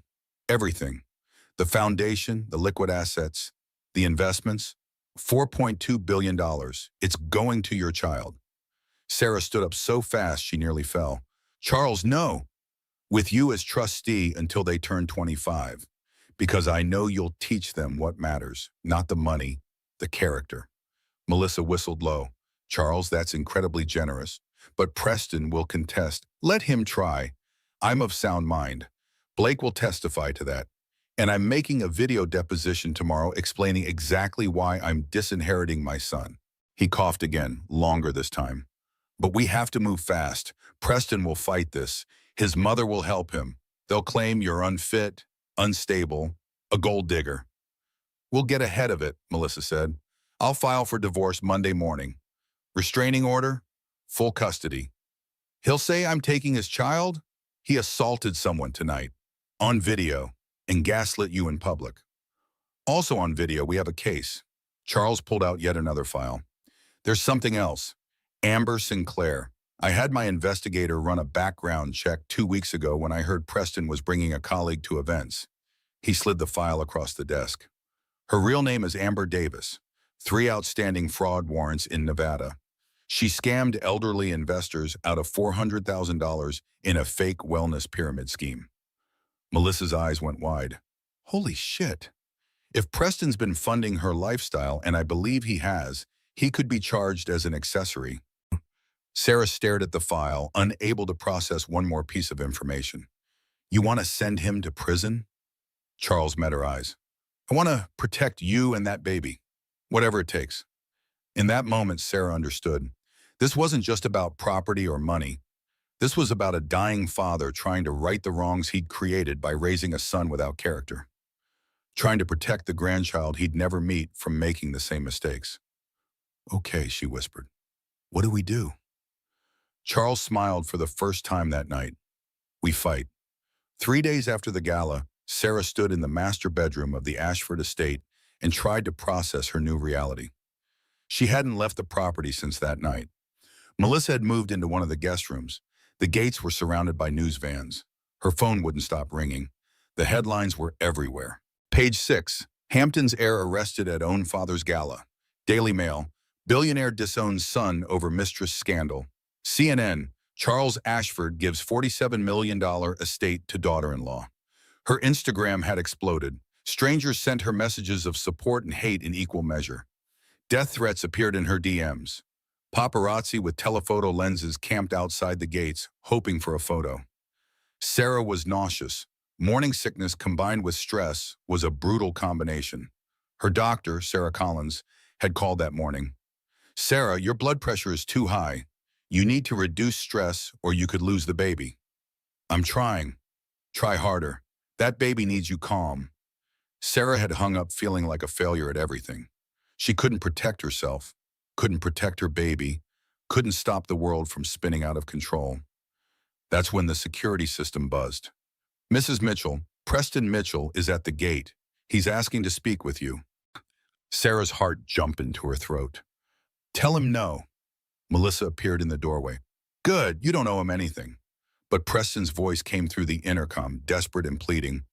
Everything. The foundation, the liquid assets, the investments. $4.2 billion. It's going to your child." Sarah stood up so fast she nearly fell. "Charles, no. With you as trustee until they turn 25. Because I know you'll teach them what matters, not the money, the character." Melissa whistled low. "Charles, that's incredibly generous. But Preston will contest. Let him try. I'm of sound mind. Blake will testify to that. And I'm making a video deposition tomorrow explaining exactly why I'm disinheriting my son." He coughed again, longer this time. "But we have to move fast. Preston will fight this. His mother will help him. They'll claim you're unfit, unstable, a gold digger." "We'll get ahead of it," Melissa said. "I'll file for divorce Monday morning. Restraining order, full custody. He'll say I'm taking his child. He assaulted someone tonight, on video, and gaslit you in public. Also on video, we have a case." Charles pulled out yet another file. "There's something else. Amber Sinclair. I had my investigator run a background check 2 weeks ago when I heard Preston was bringing a colleague to events." He slid the file across the desk. "Her real name is Amber Davis. 3 outstanding fraud warrants in Nevada. She scammed elderly investors out of $400,000 in a fake wellness pyramid scheme." Melissa's eyes went wide. "Holy shit. If Preston's been funding her lifestyle, and I believe he has, he could be charged as an accessory." Sarah stared at the file, unable to process one more piece of information. "You want to send him to prison?" Charles met her eyes. "I want to protect you and that baby. Whatever it takes." In that moment, Sarah understood. This wasn't just about property or money. This was about a dying father trying to right the wrongs he'd created by raising a son without character. Trying to protect the grandchild he'd never meet from making the same mistakes. "Okay," she whispered. "What do we do?" Charles smiled for the first time that night. "We fight. 3 days after the gala, Sarah stood in the master bedroom of the Ashford estate and tried to process her new reality. She hadn't left the property since that night. Melissa had moved into one of the guest rooms. The gates were surrounded by news vans. Her phone wouldn't stop ringing. The headlines were everywhere. Page 6. Hampton's heir arrested at own father's gala. Daily Mail. Billionaire disowns son over Mistress scandal. CNN. Charles Ashford gives $47 million estate to daughter-in-law. Her Instagram had exploded. Strangers sent her messages of support and hate in equal measure. Death threats appeared in her DMs. Paparazzi with telephoto lenses camped outside the gates, hoping for a photo. Sarah was nauseous. Morning sickness combined with stress was a brutal combination. Her doctor, Sarah Collins, had called that morning. "Sarah, your blood pressure is too high. You need to reduce stress or you could lose the baby." "I'm trying." "Try harder. That baby needs you calm." Sarah had hung up feeling like a failure at everything. She couldn't protect herself, couldn't protect her baby, couldn't stop the world from spinning out of control. That's when the security system buzzed. "Mrs. Mitchell, Preston Mitchell is at the gate. He's asking to speak with you." Sarah's heart jumped into her throat. "Tell him no." Melissa appeared in the doorway. "Good, you don't owe him anything." But Preston's voice came through the intercom, desperate and pleading.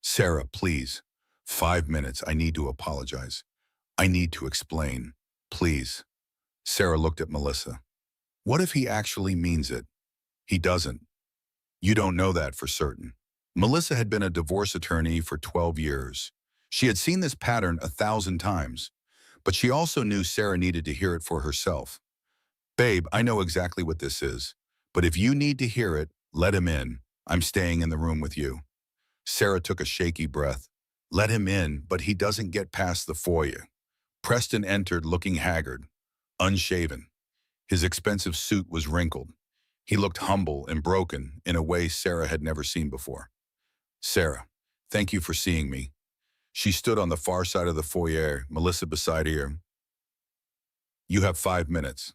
"Sarah, please. 5 minutes, I need to apologize. I need to explain. Please." Sarah looked at Melissa. "What if he actually means it?" "He doesn't." "You don't know that for certain." Melissa had been a divorce attorney for 12 years. She had seen this pattern 1,000 times, but she also knew Sarah needed to hear it for herself. "Babe, I know exactly what this is, but if you need to hear it, let him in. I'm staying in the room with you." Sarah took a shaky breath. "Let him in, but he doesn't get past the foyer." Preston entered looking haggard, unshaven. His expensive suit was wrinkled. He looked humble and broken in a way Sarah had never seen before. "Sarah, thank you for seeing me." She stood on the far side of the foyer, Melissa beside her. "You have 5 minutes.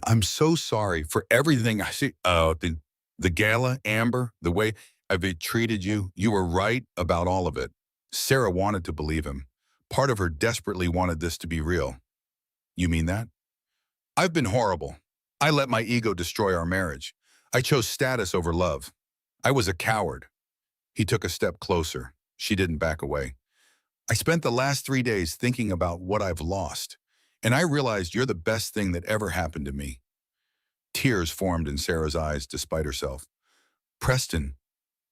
I'm so sorry for everything I see. The gala, Amber, the way I've treated you. You were right about all of it." Sarah wanted to believe him. Part of her desperately wanted this to be real. "You mean that?" "I've been horrible. I let my ego destroy our marriage. I chose status over love. I was a coward." He took a step closer. She didn't back away. "I spent the last 3 days thinking about what I've lost, and I realized you're the best thing that ever happened to me." Tears formed in Sarah's eyes despite herself. "Preston,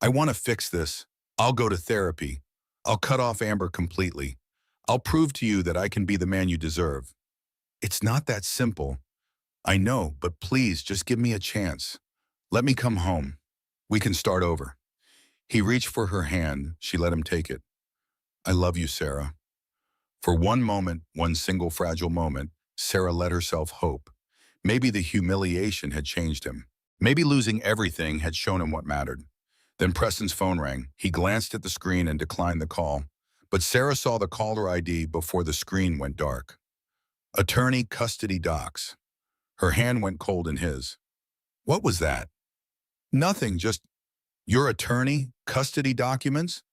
I want to fix this. I'll go to therapy. I'll cut off Amber completely. I'll prove to you that I can be the man you deserve." "It's not that simple." "I know, but please just give me a chance. Let me come home. We can start over." He reached for her hand. She let him take it. "I love you, Sarah." For one moment, one single fragile moment, Sarah let herself hope. Maybe the humiliation had changed him. Maybe losing everything had shown him what mattered. Then Preston's phone rang. He glanced at the screen and declined the call. But Sarah saw the caller ID before the screen went dark. "Attorney Custody Docs." Her hand went cold in his. "What was that?" "Nothing, just your attorney, custody documents?"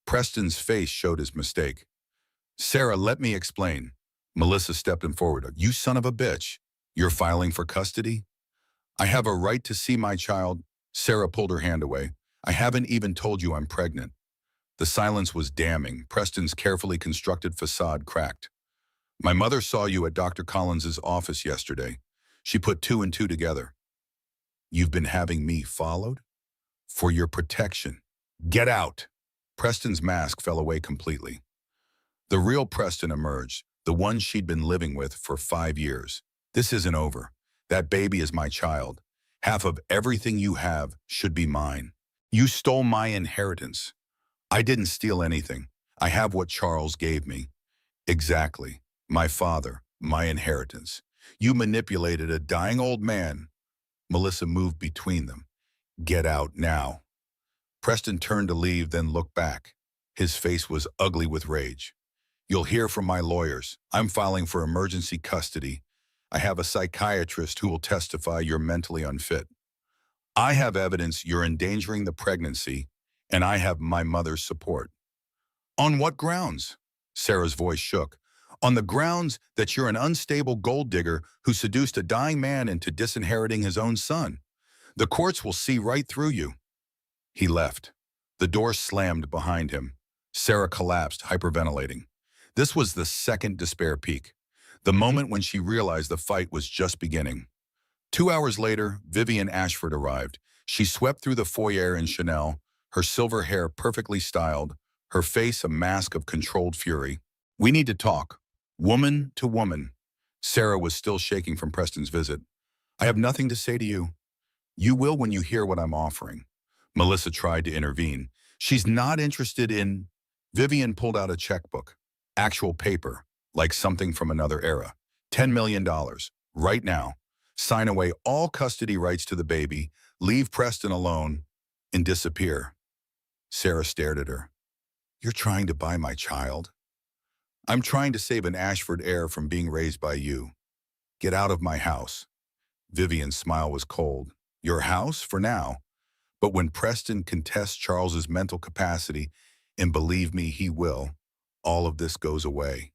Preston's face showed his mistake. "Sarah, let me explain." Melissa stepped him forward. "You son of a bitch. You're filing for custody?" "I have a right to see my child." Sarah pulled her hand away. "I haven't even told you I'm pregnant." The silence was damning. Preston's carefully constructed facade cracked. "My mother saw you at Dr. Collins's office yesterday. She put two and two together." "You've been having me followed?" "For your protection." "Get out." Preston's mask fell away completely. The real Preston emerged, the one she'd been living with for 5 years. "This isn't over. That baby is my child. Half of everything you have should be mine. You stole my inheritance." "I didn't steal anything. I have what Charles gave me." "Exactly. My father, my inheritance. You manipulated a dying old man." Melissa moved between them. "Get out now." Preston turned to leave, then looked back. His face was ugly with rage. "You'll hear from my lawyers. I'm filing for emergency custody. I have a psychiatrist who will testify you're mentally unfit. I have evidence you're endangering the pregnancy, and I have my mother's support. On what grounds? Sarah's voice shook. On the grounds that you're an unstable gold digger who seduced a dying man into disinheriting his own son. The courts will see right through you. He left. The door slammed behind him. Sarah collapsed, hyperventilating. This was the second despair peak, the moment when she realized the fight was just beginning. 2 hours later, Vivian Ashford arrived. She swept through the foyer in Chanel, her silver hair perfectly styled, her face a mask of controlled fury. We need to talk. Woman to woman. Sarah was still shaking from Preston's visit. I have nothing to say to you. You will when you hear what I'm offering. Melissa tried to intervene. She's not interested in... Vivian pulled out a checkbook. Actual paper, like something from another era. $10 million, right now. Sign away all custody rights to the baby, leave Preston alone, and disappear. Sarah stared at her. You're trying to buy my child? I'm trying to save an Ashford heir from being raised by you. Get out of my house. Vivian's smile was cold. Your house, for now. But when Preston contests Charles's mental capacity, and believe me, he will, all of this goes away.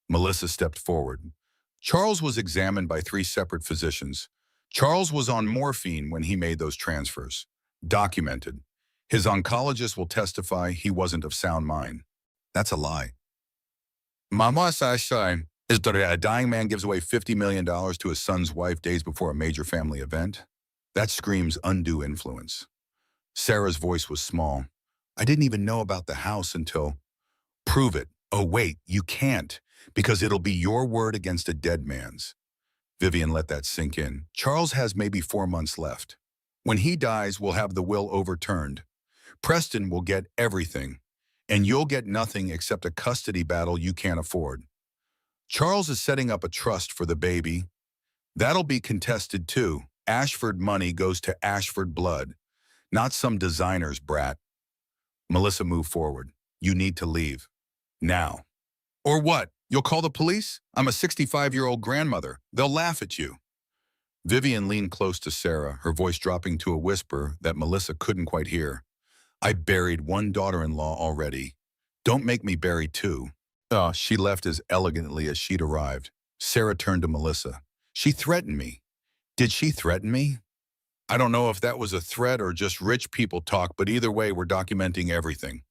Melissa stepped forward. Charles was examined by 3 separate physicians. Charles was on morphine when he made those transfers. Documented. His oncologist will testify he wasn't of sound mind. That's a lie. Mama says is that a dying man gives away $50 million to his son's wife days before a major family event? That screams undue influence. Sarah's voice was small. I didn't even know about the house until... Prove it. Oh, wait, you can't, because it'll be your word against a dead man's. Vivian let that sink in. Charles has maybe 4 months left. When he dies, we'll have the will overturned. Preston will get everything, and you'll get nothing except a custody battle you can't afford. Charles is setting up a trust for the baby. That'll be contested too. Ashford money goes to Ashford blood, not some designer's brat. Melissa moved forward. You need to leave. Now. Or what? You'll call the police? I'm a 65-year-old grandmother. They'll laugh at you. Vivian leaned close to Sarah, her voice dropping to a whisper that Melissa couldn't quite hear. I buried 1 daughter-in-law already. Don't make me bury 2. She left as elegantly as she'd arrived. Sarah turned to Melissa. She threatened me. Did she threaten me? I don't know if that was a threat or just rich people talk, but either way, we're documenting everything.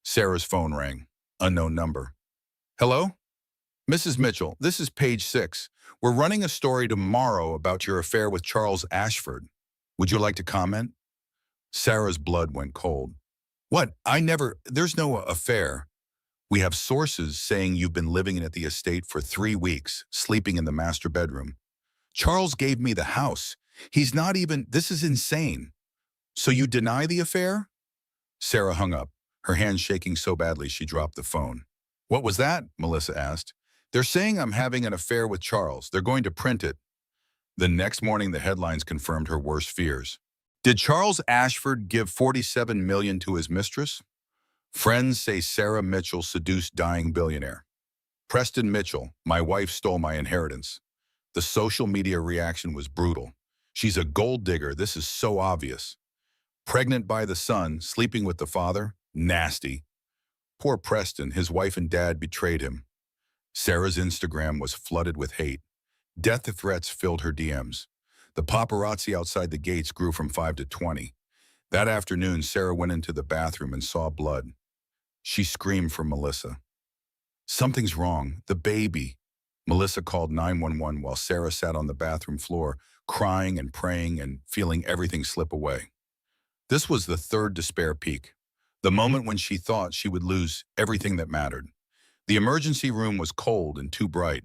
Sarah's phone rang. Unknown number. Hello? Mrs. Mitchell, this is page 6. We're running a story tomorrow about your affair with Charles Ashford. Would you like to comment? Sarah's blood went cold. What? There's no affair. We have sources saying you've been living at the estate for 3 weeks, sleeping in the master bedroom. Charles gave me the house. This is insane. So you deny the affair? Sarah hung up, her hands shaking so badly she dropped the phone. What was that? Melissa asked. They're saying I'm having an affair with Charles. They're going to print it. The next morning, the headlines confirmed her worst fears. Did Charles Ashford give $47 million to his mistress? Friends say Sarah Mitchell seduced dying billionaire. Preston Mitchell, my wife stole my inheritance. The social media reaction was brutal. She's a gold digger, this is so obvious. Pregnant by the son, sleeping with the father, nasty. Poor Preston, his wife and dad betrayed him. Sarah's Instagram was flooded with hate. Death threats filled her DMs. The paparazzi outside the gates grew from 5 to 20. That afternoon, Sarah went into the bathroom and saw blood. She screamed for Melissa. Something's wrong, the baby. Melissa called 911 while Sarah sat on the bathroom floor, crying and praying and feeling everything slip away. This was the 3rd despair peak, the moment when she thought she would lose everything that mattered. The emergency room was cold and too bright.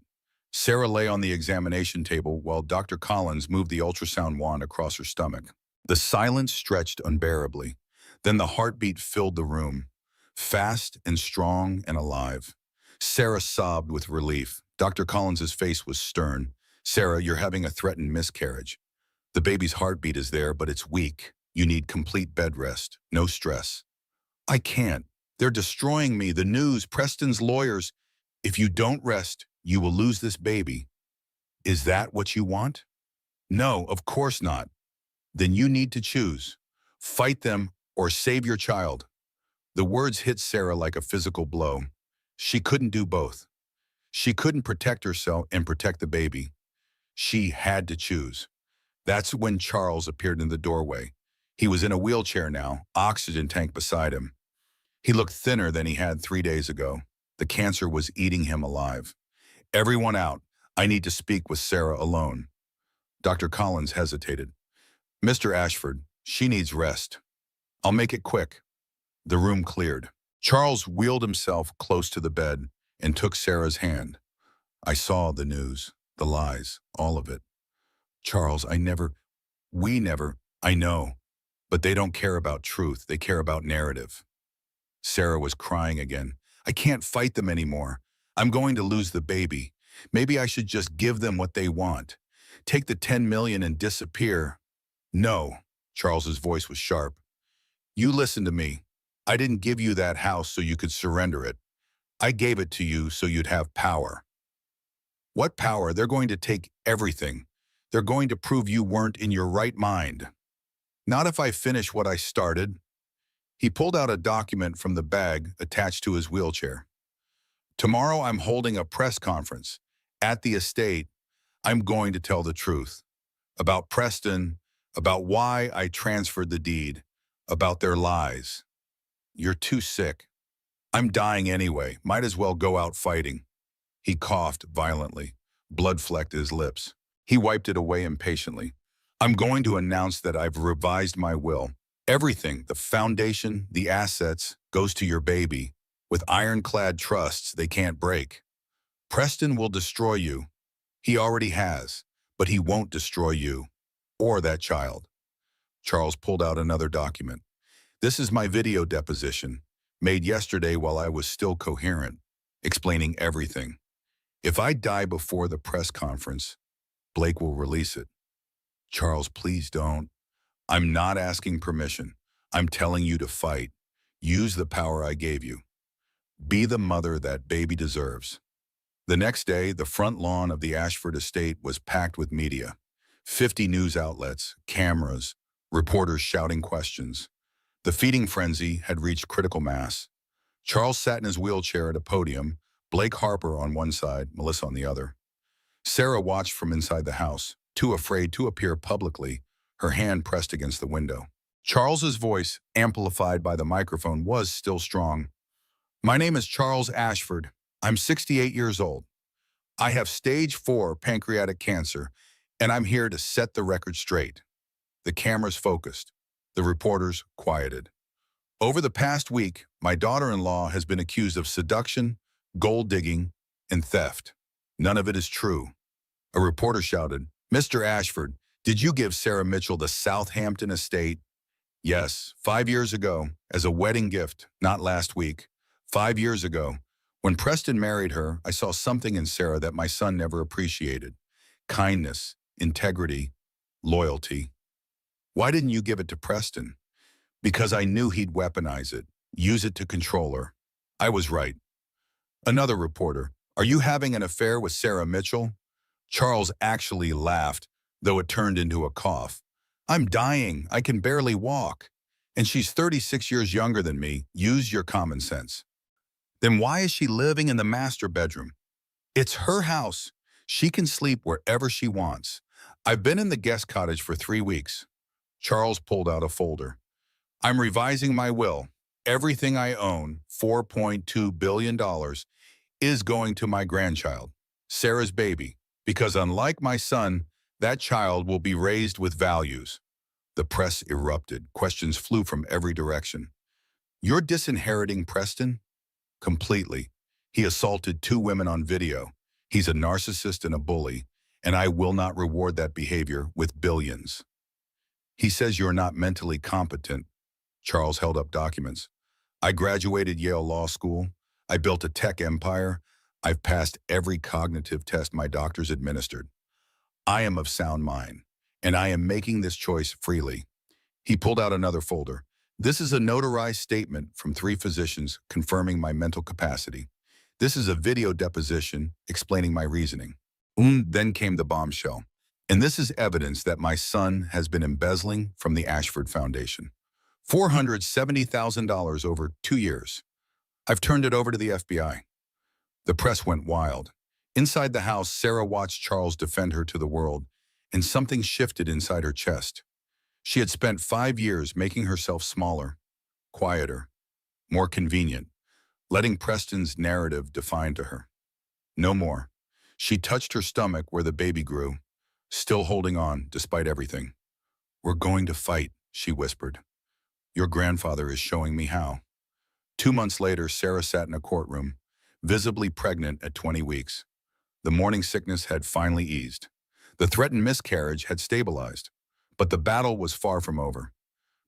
Sarah lay on the examination table while Dr. Collins moved the ultrasound wand across her stomach. The silence stretched unbearably. Then the heartbeat filled the room, fast and strong and alive. Sarah sobbed with relief. Dr. Collins's face was stern. Sarah, you're having a threatened miscarriage. The baby's heartbeat is there, but it's weak. You need complete bed rest, no stress. I can't. They're destroying me, the news, Preston's lawyers. If you don't rest, you will lose this baby. Is that what you want? No, of course not. Then you need to choose. Fight them or save your child. The words hit Sarah like a physical blow. She couldn't do both. She couldn't protect herself and protect the baby. She had to choose. That's when Charles appeared in the doorway. He was in a wheelchair now, oxygen tank beside him. He looked thinner than he had 3 days ago. The cancer was eating him alive. Everyone out. I need to speak with Sarah alone. Dr. Collins hesitated. Mr. Ashford, she needs rest. I'll make it quick. The room cleared. Charles wheeled himself close to the bed and took Sarah's hand. I saw the news, the lies, all of it. Charles, I know, but they don't care about truth. They care about narrative. Sarah was crying again. I can't fight them anymore. I'm going to lose the baby. Maybe I should just give them what they want. Take the 10 million and disappear. No, Charles's voice was sharp. You listen to me. I didn't give you that house so you could surrender it. I gave it to you so you'd have power. What power? They're going to take everything. They're going to prove you weren't in your right mind. Not if I finish what I started. He pulled out a document from the bag attached to his wheelchair. Tomorrow I'm holding a press conference. At the estate, I'm going to tell the truth. About Preston, about why I transferred the deed, about their lies. You're too sick. I'm dying anyway. Might as well go out fighting. He coughed violently. Blood flecked his lips. He wiped it away impatiently. I'm going to announce that I've revised my will. Everything, the foundation, the assets, goes to your baby, with ironclad trusts they can't break. Preston will destroy you. He already has, but he won't destroy you, or that child. Charles pulled out another document. This is my video deposition, made yesterday while I was still coherent, explaining everything. If I die before the press conference, Blake will release it. Charles, please don't. I'm not asking permission. I'm telling you to fight. Use the power I gave you. Be the mother that baby deserves. The next day, the front lawn of the Ashford estate was packed with media. 50 news outlets, cameras, reporters shouting questions. The feeding frenzy had reached critical mass. Charles sat in his wheelchair at a podium, Blake Harper on one side, Melissa on the other. Sarah watched from inside the house, too afraid to appear publicly, her hand pressed against the window. Charles's voice, amplified by the microphone, was still strong. My name is Charles Ashford. I'm 68 years old. I have stage 4 pancreatic cancer, and I'm here to set the record straight. The cameras focused. The reporters quieted. Over the past week, my daughter-in-law has been accused of seduction, gold digging, and theft. None of it is true. A reporter shouted, Mr. Ashford, did you give Sarah Mitchell the Southampton estate? Yes, 5 years ago, as a wedding gift, not last week. 5 years ago. When Preston married her, I saw something in Sarah that my son never appreciated. Kindness, integrity, loyalty. Why didn't you give it to Preston? Because I knew he'd weaponize it, use it to control her. I was right. Another reporter, are you having an affair with Sarah Mitchell? Charles actually laughed, though it turned into a cough. I'm dying. I can barely walk. And she's 36 years younger than me. Use your common sense. Then why is she living in the master bedroom? It's her house. She can sleep wherever she wants. I've been in the guest cottage for 3 weeks. Charles pulled out a folder. I'm revising my will. Everything I own, $4.2 billion, is going to my grandchild, Sarah's baby, because unlike my son, that child will be raised with values. The press erupted. Questions flew from every direction. You're disinheriting Preston? Completely. He assaulted 2 women on video. He's a narcissist and a bully, and I will not reward that behavior with billions. He says you're not mentally competent. Charles held up documents. I graduated Yale Law School. I built a tech empire. I've passed every cognitive test my doctors administered. I am of sound mind, and I am making this choice freely. He pulled out another folder. This is a notarized statement from 3 physicians confirming my mental capacity. This is a video deposition explaining my reasoning. Then came the bombshell. And this is evidence that my son has been embezzling from the Ashford Foundation. $470,000 over 2 years. I've turned it over to the FBI. The press went wild. Inside the house, Sarah watched Charles defend her to the world, and something shifted inside her chest. She had spent 5 years making herself smaller, quieter, more convenient, letting Preston's narrative define to her. No more. She touched her stomach where the baby grew, still holding on despite everything. "We're going to fight," she whispered. "Your grandfather is showing me how." 2 months later, Sarah sat in a courtroom, visibly pregnant at 20 weeks. The morning sickness had finally eased. The threatened miscarriage had stabilized. But the battle was far from over.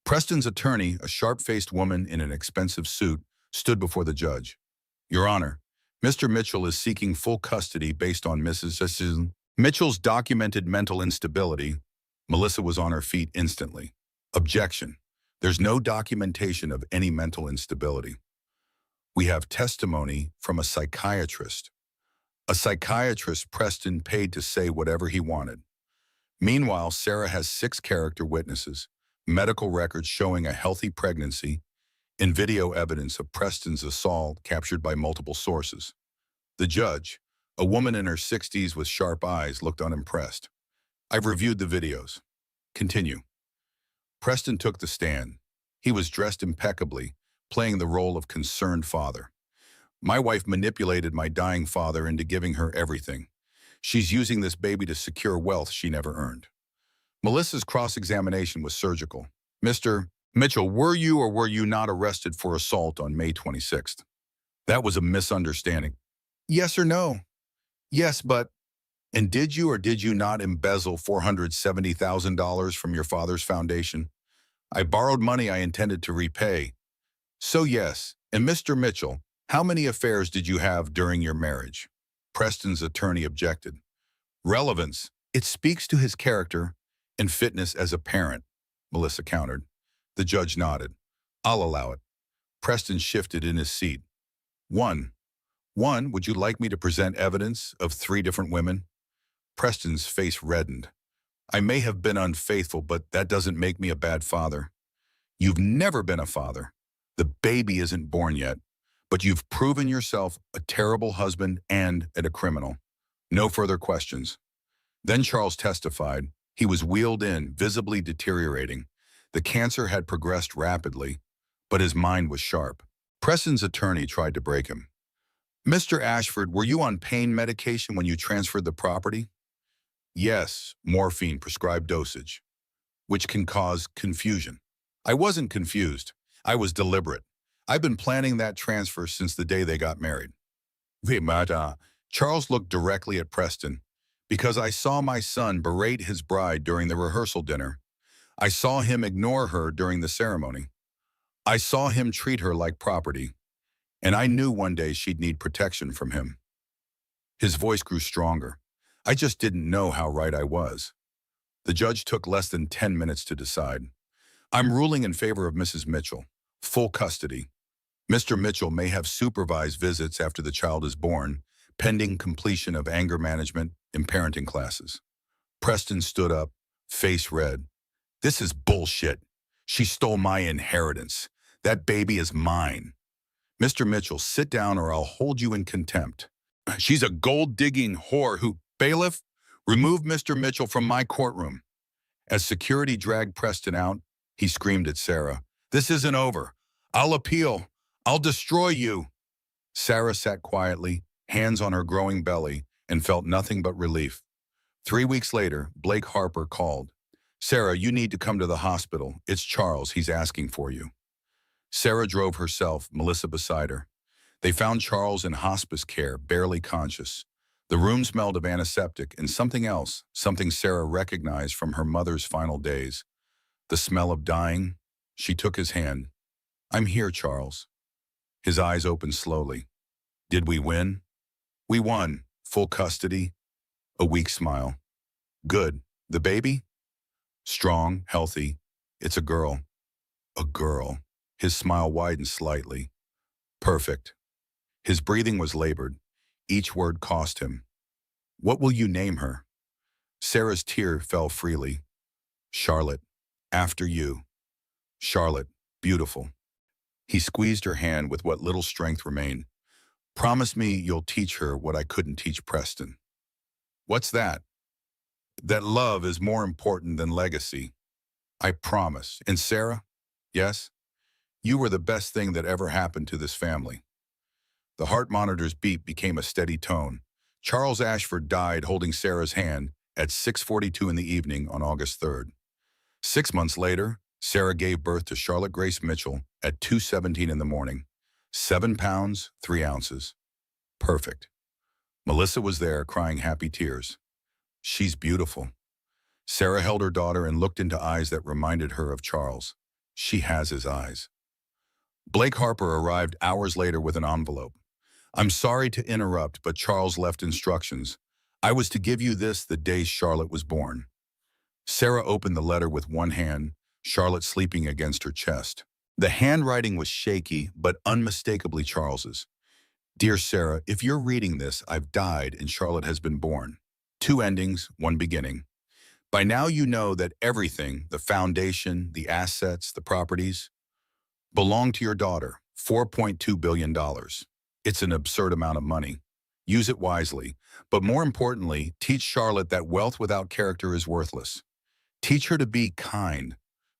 Preston's attorney, a sharp-faced woman in an expensive suit, stood before the judge. "Your Honor, Mr. Mitchell is seeking full custody based on Mrs. Mitchell's documented mental instability." Melissa was on her feet instantly. "Objection. There's no documentation of any mental instability. We have testimony from a psychiatrist. A psychiatrist Preston paid to say whatever he wanted. Meanwhile, Sarah has 6 character witnesses, medical records showing a healthy pregnancy, and video evidence of Preston's assault captured by multiple sources." The judge, a woman in her 60s with sharp eyes, looked unimpressed. "I've reviewed the videos." "Continue." Preston took the stand. He was dressed impeccably, playing the role of concerned father. "My wife manipulated my dying father into giving her everything. She's using this baby to secure wealth she never earned." Melissa's cross-examination was surgical. "Mr. Mitchell, were you or were you not arrested for assault on May 26th? "That was a misunderstanding." "Yes or no?" "Yes, but—" "And did you or did you not embezzle $470,000 from your father's foundation?" "I borrowed money I intended to repay." "So yes. And Mr. Mitchell, how many affairs did you have during your marriage?" Preston's attorney objected. "Relevance. It speaks to his character and fitness as a parent," Melissa countered. The judge nodded. "I'll allow it." Preston shifted in his seat. One, would you like me to present evidence of 3 different women?" Preston's face reddened. "I may have been unfaithful, but that doesn't make me a bad father." "You've never been a father. The baby isn't born yet, but you've proven yourself a terrible husband and a criminal. No further questions." Then Charles testified. He was wheeled in, visibly deteriorating. The cancer had progressed rapidly, but his mind was sharp. Preston's attorney tried to break him. "Mr. Ashford, were you on pain medication when you transferred the property?" "Yes, morphine, prescribed dosage, which can cause confusion." "I wasn't confused. I was deliberate. I've been planning that transfer since the day they got married." Charles looked directly at Preston. "Because I saw my son berate his bride during the rehearsal dinner. I saw him ignore her during the ceremony. I saw him treat her like property. And I knew one day she'd need protection from him." His voice grew stronger. "I just didn't know how right I was." The judge took less than 10 minutes to decide. "I'm ruling in favor of Mrs. Mitchell. Full custody. Mr. Mitchell may have supervised visits after the child is born, pending completion of anger management and parenting classes." Preston stood up, face red. "This is bullshit. She stole my inheritance. That baby is mine." "Mr. Mitchell, sit down or I'll hold you in contempt." "She's a gold-digging whore who—" "Bailiff, remove Mr. Mitchell from my courtroom." As security dragged Preston out, he screamed at Sarah, "This isn't over. I'll appeal. I'll destroy you." Sarah sat quietly, hands on her growing belly, and felt nothing but relief. 3 weeks later, Blake Harper called. "Sarah, you need to come to the hospital. It's Charles. He's asking for you." Sarah drove herself, Melissa beside her. They found Charles in hospice care, barely conscious. The room smelled of antiseptic and something else, something Sarah recognized from her mother's final days. The smell of dying. She took his hand. "I'm here, Charles." His eyes opened slowly. "Did we win?" "We won. Full custody." A weak smile. "Good. The baby?" "Strong, healthy. It's a girl." "A girl." His smile widened slightly. "Perfect." His breathing was labored. Each word cost him. "What will you name her?" Sarah's tear fell freely. "Charlotte. After you." "Charlotte. beautiful. He squeezed her hand with what little strength remained. Promise me you'll teach her what I couldn't teach Preston. What's that? That love is more important than legacy. I promise. And Sarah? Yes? You were the best thing that ever happened to this family. The heart monitor's beep became a steady tone. Charles Ashford died holding Sarah's hand at 6:42 in the evening on August 3rd. 6 months later, Sarah gave birth to Charlotte Grace Mitchell at 2:17 in the morning. 7 pounds, 3 ounces. Perfect. Melissa was there, crying happy tears. She's beautiful. Sarah held her daughter and looked into eyes that reminded her of Charles. She has his eyes. Blake Harper arrived hours later with an envelope. I'm sorry to interrupt, but Charles left instructions. I was to give you this the day Charlotte was born. Sarah opened the letter with one hand, Charlotte sleeping against her chest. The handwriting was shaky, but unmistakably Charles's. Dear Sarah, if you're reading this, I've died and Charlotte has been born. 2 endings, 1 beginning. By now you know that everything, the foundation, the assets, the properties, belong to your daughter, $4.2 billion. It's an absurd amount of money. Use it wisely. But more importantly, teach Charlotte that wealth without character is worthless. Teach her to be kind,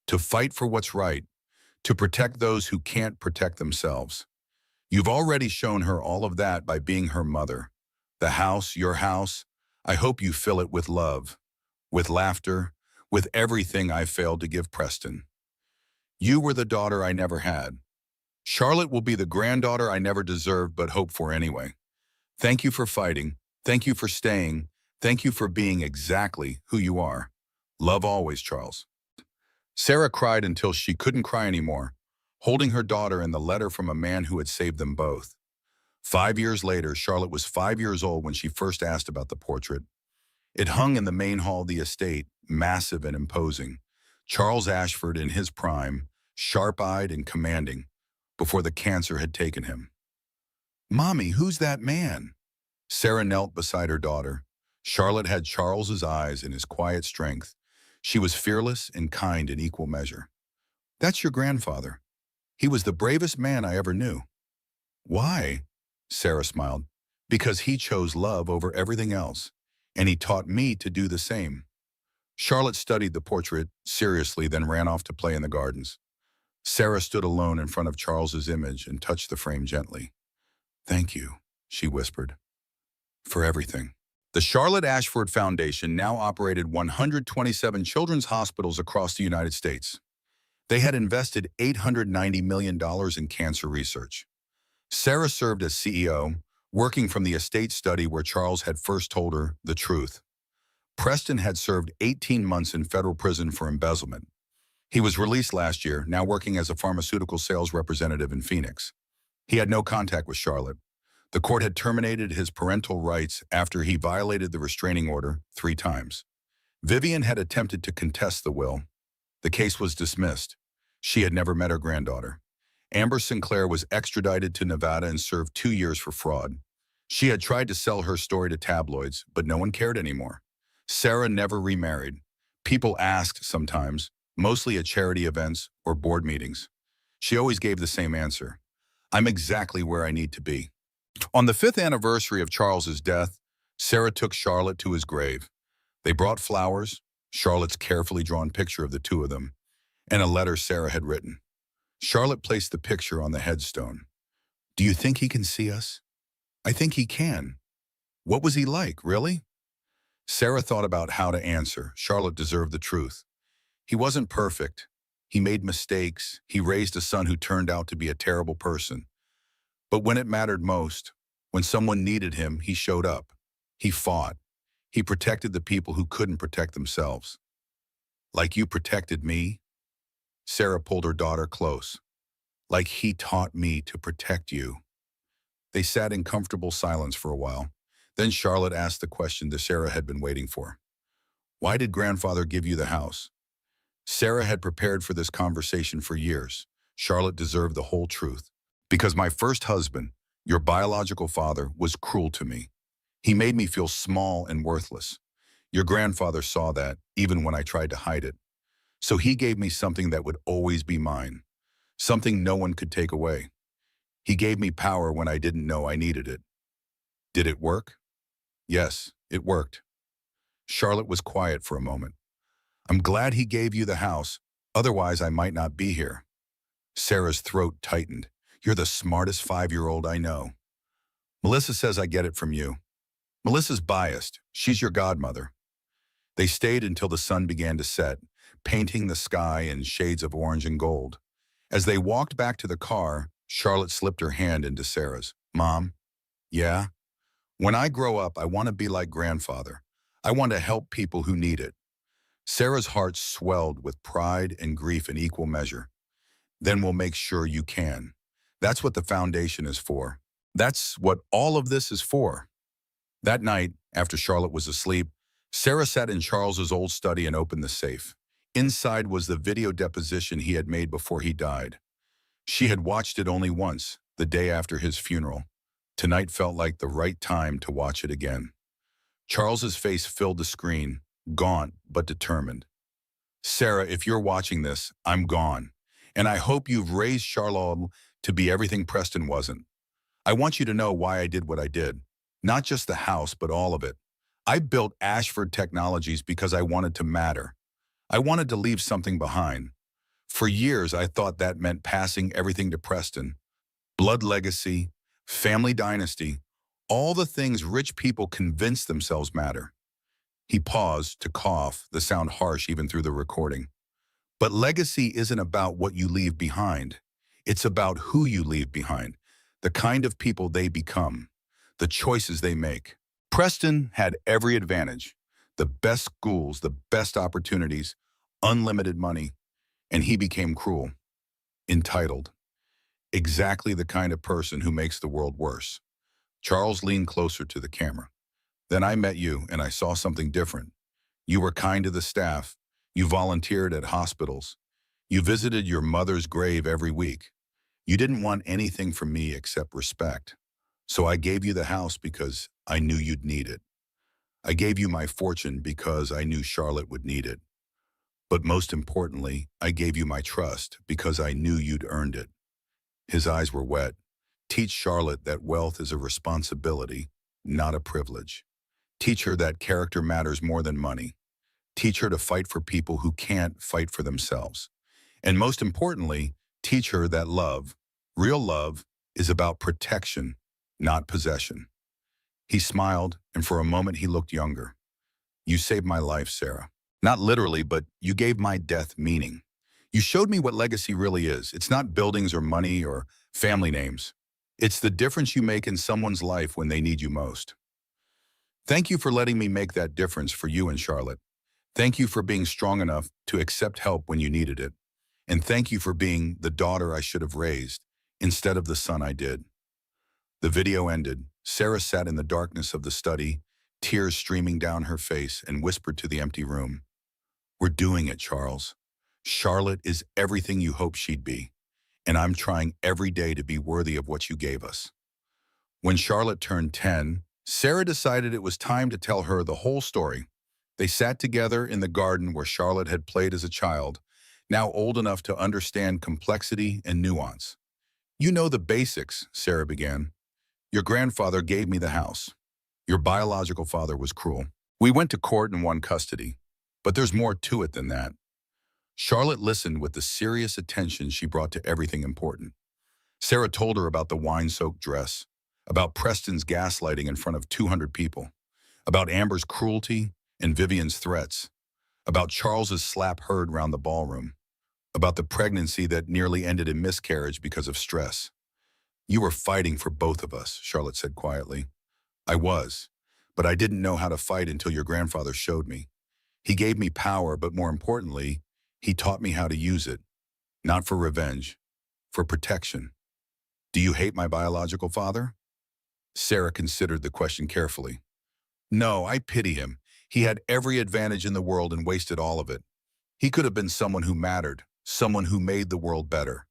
to fight for what's right, to protect those who can't protect themselves. You've already shown her all of that by being her mother. The house, your house, I hope you fill it with love, with laughter, with everything I failed to give Preston. You were the daughter I never had. Charlotte will be the granddaughter I never deserved but hoped for anyway. Thank you for fighting. Thank you for staying. Thank you for being exactly who you are. Love always, Charles. Sarah cried until she couldn't cry anymore, holding her daughter and the letter from a man who had saved them both. 5 years later, Charlotte was 5 years old when she first asked about the portrait. It hung in the main hall of the estate, massive and imposing. Charles Ashford in his prime, sharp-eyed and commanding, before the cancer had taken him. Mommy, who's that man? Sarah knelt beside her daughter. Charlotte had Charles's eyes and his quiet strength. She was fearless and kind in equal measure. That's your grandfather. He was the bravest man I ever knew. Why? Sarah smiled. Because he chose love over everything else, and he taught me to do the same. Charlotte studied the portrait seriously, then ran off to play in the gardens. Sarah stood alone in front of Charles's image and touched the frame gently. Thank you, she whispered, for everything. The Charlotte Ashford Foundation now operated 127 children's hospitals across the United States. They had invested $890 million in cancer research. Sarah served as CEO, working from the estate study where Charles had first told her the truth. Preston had served 18 months in federal prison for embezzlement. He was released last year, now working as a pharmaceutical sales representative in Phoenix. He had no contact with Charlotte. The court had terminated his parental rights after he violated the restraining order 3 times. Vivian had attempted to contest the will. The case was dismissed. She had never met her granddaughter. Amber Sinclair was extradited to Nevada and served 2 years for fraud. She had tried to sell her story to tabloids, but no one cared anymore. Sarah never remarried. People asked sometimes, mostly at charity events or board meetings. She always gave the same answer. I'm exactly where I need to be. On the 5th anniversary of Charles's death, Sarah took Charlotte to his grave. They brought flowers, Charlotte's carefully drawn picture of the two of them, and a letter Sarah had written. Charlotte placed the picture on the headstone. Do you think he can see us? I think he can. What was he like, really? Sarah thought about how to answer. Charlotte deserved the truth. He wasn't perfect. He made mistakes. He raised a son who turned out to be a terrible person. But when it mattered most, when someone needed him, he showed up. He fought. He protected the people who couldn't protect themselves. Like you protected me? Sarah pulled her daughter close. Like he taught me to protect you. They sat in comfortable silence for a while. Then Charlotte asked the question that Sarah had been waiting for. Why did grandfather give you the house? Sarah had prepared for this conversation for years. Charlotte deserved the whole truth. Because my first husband, your biological father, was cruel to me. He made me feel small and worthless. Your grandfather saw that, even when I tried to hide it. So he gave me something that would always be mine. something no one could take away. He gave me power when I didn't know I needed it. Did it work? Yes, it worked. Charlotte was quiet for a moment. I'm glad he gave you the house, otherwise I might not be here. Sarah's throat tightened. You're the smartest 5-year-old I know. Melissa says I get it from you. Melissa's biased. She's your godmother. They stayed until the sun began to set, painting the sky in shades of orange and gold. As they walked back to the car, Charlotte slipped her hand into Sarah's. Mom? Yeah? When I grow up, I want to be like grandfather. I want to help people who need it. Sarah's heart swelled with pride and grief in equal measure. Then we'll make sure you can. That's what the foundation is for. That's what all of this is for. That night, after Charlotte was asleep, Sarah sat in Charles's old study and opened the safe. Inside was the video deposition he had made before he died. She had watched it only once, the day after his funeral. Tonight felt like the right time to watch it again. Charles's face filled the screen, gaunt but determined. Sarah, if you're watching this, I'm gone. And I hope you've raised Charlotte to be everything Preston wasn't. I want you to know why I did what I did. Not just the house, but all of it. I built Ashford Technologies because I wanted to matter. I wanted to leave something behind. For years, I thought that meant passing everything to Preston. Blood legacy, family dynasty, all the things rich people convince themselves matter. He paused to cough, the sound harsh even through the recording. But legacy isn't about what you leave behind. It's about who you leave behind, the kind of people they become, the choices they make. Preston had every advantage, the best schools, the best opportunities, unlimited money, and he became cruel, entitled. Exactly the kind of person who makes the world worse. Charles leaned closer to the camera. Then I met you and I saw something different. You were kind to the staff. You volunteered at hospitals. You visited your mother's grave every week. You didn't want anything from me except respect. So I gave you the house because I knew you'd need it. I gave you my fortune because I knew Charlotte would need it. But most importantly, I gave you my trust because I knew you'd earned it. His eyes were wet. Teach Charlotte that wealth is a responsibility, not a privilege. Teach her that character matters more than money. Teach her to fight for people who can't fight for themselves. And most importantly, teach her that love, real love, is about protection, not possession. He smiled, and for a moment he looked younger. You saved my life, Sarah. Not literally, but you gave my death meaning. You showed me what legacy really is. It's not buildings or money or family names. It's the difference you make in someone's life when they need you most. Thank you for letting me make that difference for you and Charlotte. Thank you for being strong enough to accept help when you needed it. And thank you for being the daughter I should have raised instead of the son I did. The video ended. Sarah sat in the darkness of the study, tears streaming down her face, and whispered to the empty room. We're doing it, Charles. Charlotte is everything you hoped she'd be, and I'm trying every day to be worthy of what you gave us. When Charlotte turned 10, Sarah decided it was time to tell her the whole story. They sat together in the garden where Charlotte had played as a child, now old enough to understand complexity and nuance. You know the basics, Sarah began. Your grandfather gave me the house. Your biological father was cruel. We went to court and won custody, but there's more to it than that. Charlotte listened with the serious attention she brought to everything important. Sarah told her about the wine-soaked dress, about Preston's gaslighting in front of 200 people, about Amber's cruelty and Vivian's threats, about Charles's slap heard round the ballroom, about the pregnancy that nearly ended in miscarriage because of stress. You were fighting for both of us, Charlotte said quietly. I was, but I didn't know how to fight until your grandfather showed me. He gave me power, but more importantly, he taught me how to use it, not for revenge, for protection. Do you hate my biological father? Sarah considered the question carefully. No, I pity him. He had every advantage in the world and wasted all of it. He could have been someone who mattered, someone who made the world better.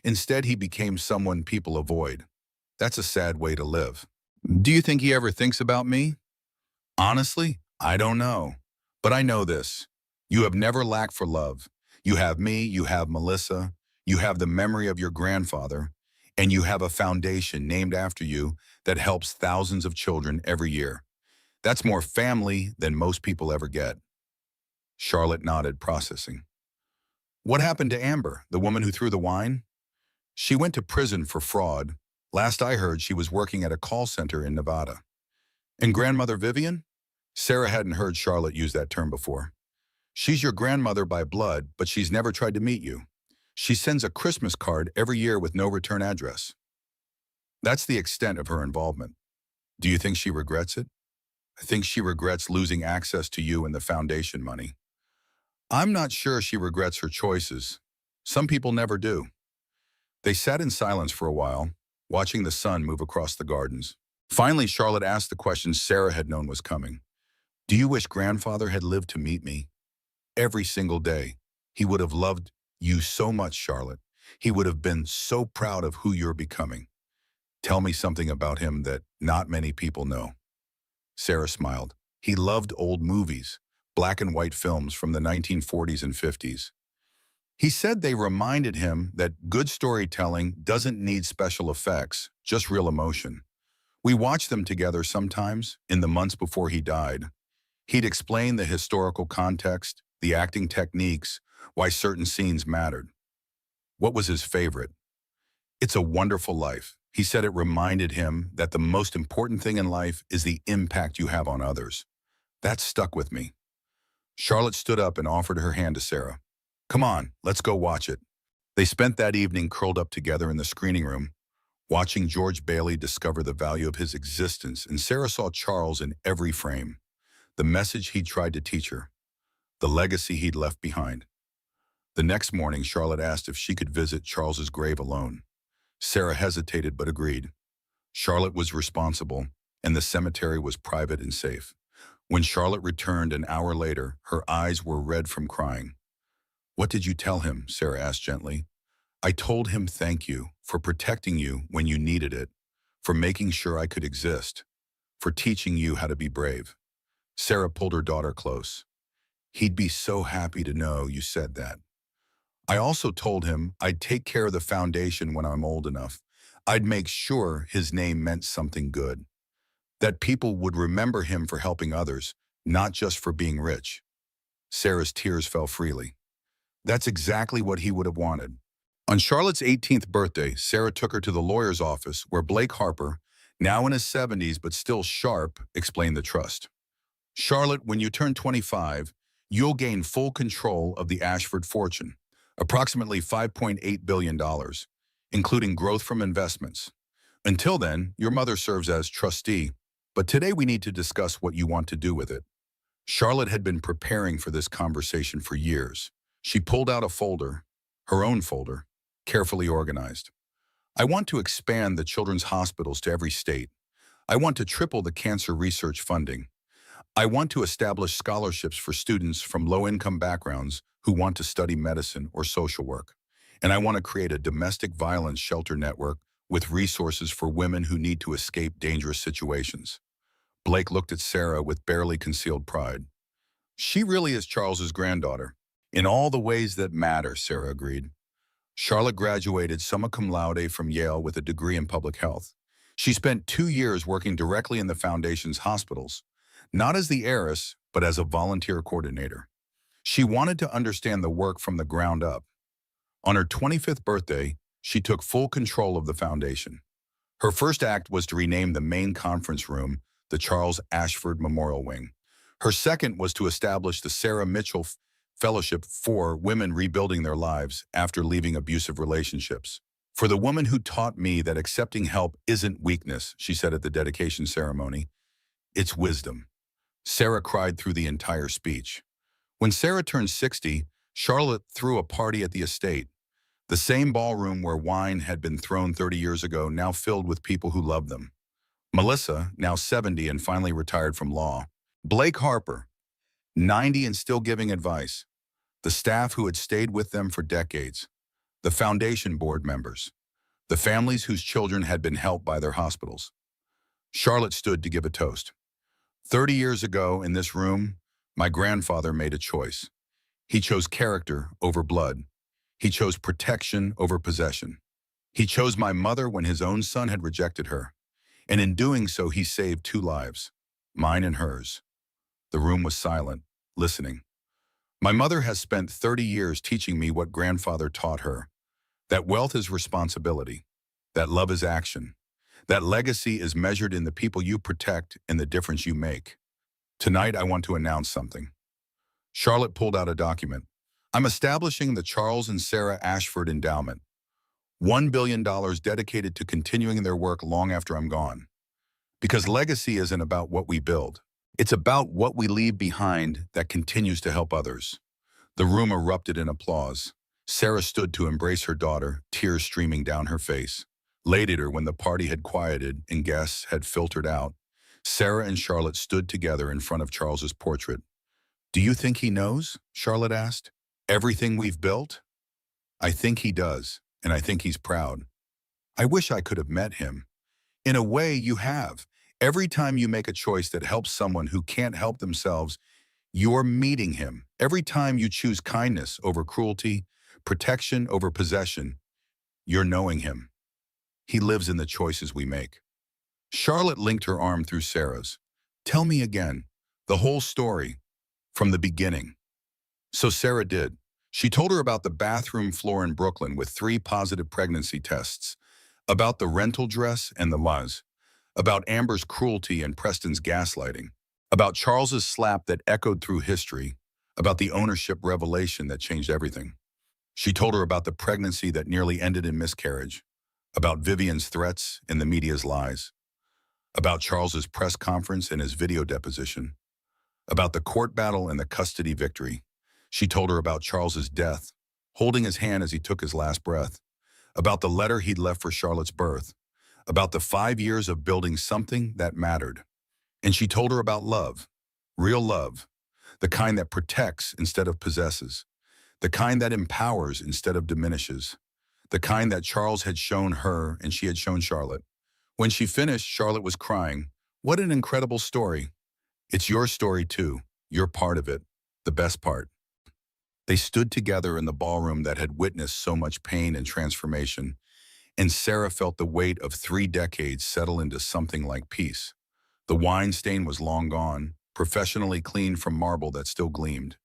Instead, he became someone people avoid. That's a sad way to live. Do you think he ever thinks about me? Honestly, I don't know. But I know this. You have never lacked for love. You have me, you have Melissa. You have the memory of your grandfather, and you have a foundation named after you that helps thousands of children every year. That's more family than most people ever get. Charlotte nodded, processing. What happened to Amber, the woman who threw the wine? She went to prison for fraud. Last I heard, she was working at a call center in Nevada. And grandmother Vivian? Sarah hadn't heard Charlotte use that term before. She's your grandmother by blood, but she's never tried to meet you. She sends a Christmas card every year with no return address. That's the extent of her involvement. Do you think she regrets it? I think she regrets losing access to you and the foundation money. I'm not sure she regrets her choices. Some people never do. They sat in silence for a while, watching the sun move across the gardens. Finally, Charlotte asked the question Sarah had known was coming. Do you wish grandfather had lived to meet me? Every single day. He would have loved you so much, Charlotte. He would have been so proud of who you're becoming. Tell me something about him that not many people know. Sarah smiled. He loved old movies, black and white films from the 1940s and 50s. He said they reminded him that good storytelling doesn't need special effects, just real emotion. We watched them together sometimes in the months before he died. He'd explain the historical context, the acting techniques, why certain scenes mattered. What was his favorite? It's a Wonderful Life. He said it reminded him that the most important thing in life is the impact you have on others. That stuck with me. Charlotte stood up and offered her hand to Sarah. Come on, let's go watch it. They spent that evening curled up together in the screening room, watching George Bailey discover the value of his existence, and Sarah saw Charles in every frame. The message he'd tried to teach her, the legacy he'd left behind. The next morning, Charlotte asked if she could visit Charles's grave alone. Sarah hesitated but agreed. Charlotte was responsible, and the cemetery was private and safe. When Charlotte returned an hour later, her eyes were red from crying. What did you tell him? Sarah asked gently. I told him thank you for protecting you when you needed it, for making sure I could exist, for teaching you how to be brave. Sarah pulled her daughter close. He'd be so happy to know you said that. I also told him I'd take care of the foundation when I'm old enough. I'd make sure his name meant something good, that people would remember him for helping others, not just for being rich. Sarah's tears fell freely. That's exactly what he would have wanted. On Charlotte's 18th birthday, Sarah took her to the lawyer's office where Blake Harper, now in his 70s but still sharp, explained the trust. Charlotte, when you turn 25, you'll gain full control of the Ashford fortune, approximately $5.8 billion, including growth from investments. Until then, your mother serves as trustee, but today we need to discuss what you want to do with it. Charlotte had been preparing for this conversation for years. She pulled out a folder, her own folder, carefully organized. I want to expand the children's hospitals to every state. I want to triple the cancer research funding. I want to establish scholarships for students from low-income backgrounds who want to study medicine or social work. And I want to create a domestic violence shelter network with resources for women who need to escape dangerous situations. Blake looked at Sarah with barely concealed pride. She really is Charles's granddaughter. In all the ways that matter, Sarah agreed. Charlotte graduated summa cum laude from Yale with a degree in public health. She spent 2 years working directly in the foundation's hospitals, not as the heiress, but as a volunteer coordinator. She wanted to understand the work from the ground up. On her 25th birthday, she took full control of the foundation. Her first act was to rename the main conference room the Charles Ashford Memorial Wing. Her second was to establish the Sarah Mitchell Fellowship for women rebuilding their lives after leaving abusive relationships. For the woman who taught me that accepting help isn't weakness, she said at the dedication ceremony, it's wisdom. Sarah cried through the entire speech. When Sarah turned 60, Charlotte threw a party at the estate. The same ballroom where wine had been thrown 30 years ago, now filled with people who loved them. Melissa, now 70 and finally retired from law. Blake Harper, 90 and still giving advice. The staff who had stayed with them for decades. The foundation board members. The families whose children had been helped by their hospitals. Charlotte stood to give a toast. 30 years ago in this room, my grandfather made a choice. He chose character over blood. He chose protection over possession. He chose my mother when his own son had rejected her. And in doing so, he saved two lives, mine and hers. The room was silent, listening. My mother has spent 30 years teaching me what grandfather taught her, that wealth is responsibility, that love is action, that legacy is measured in the people you protect and the difference you make. Tonight, I want to announce something. Charlotte pulled out a document. I'm establishing the Charles and Sarah Ashford Endowment, $1 billion dedicated to continuing their work long after I'm gone. Because legacy isn't about what we build. It's about what we leave behind that continues to help others. The room erupted in applause. Sarah stood to embrace her daughter, tears streaming down her face. Later, when the party had quieted and guests had filtered out, Sarah and Charlotte stood together in front of Charles's portrait. Do you think he knows? Charlotte asked. Everything we've built? I think he does, and I think he's proud. I wish I could have met him. In a way, you have. Every time you make a choice that helps someone who can't help themselves, you're meeting him. Every time you choose kindness over cruelty, protection over possession, you're knowing him. He lives in the choices we make. Charlotte linked her arm through Sarah's. Tell me again, the whole story, from the beginning. So Sarah did. She told her about the bathroom floor in Brooklyn with 3 positive pregnancy tests, about the rental dress and the lies, about Amber's cruelty and Preston's gaslighting, about Charles's slap that echoed through history, about the ownership revelation that changed everything. She told her about the pregnancy that nearly ended in miscarriage, about Vivian's threats and the media's lies, about Charles's press conference and his video deposition, about the court battle and the custody victory. She told her about Charles's death, holding his hand as he took his last breath, about the letter he'd left for Charlotte's birth, about the 5 years of building something that mattered. And she told her about love, real love, the kind that protects instead of possesses, the kind that empowers instead of diminishes, the kind that Charles had shown her and she had shown Charlotte. When she finished, Charlotte was crying. What an incredible story. It's your story too. You're part of it, the best part. They stood together in the ballroom that had witnessed so much pain and transformation, and Sarah felt the weight of 3 decades settle into something like peace. The wine stain was long gone, professionally cleaned from marble that still gleamed.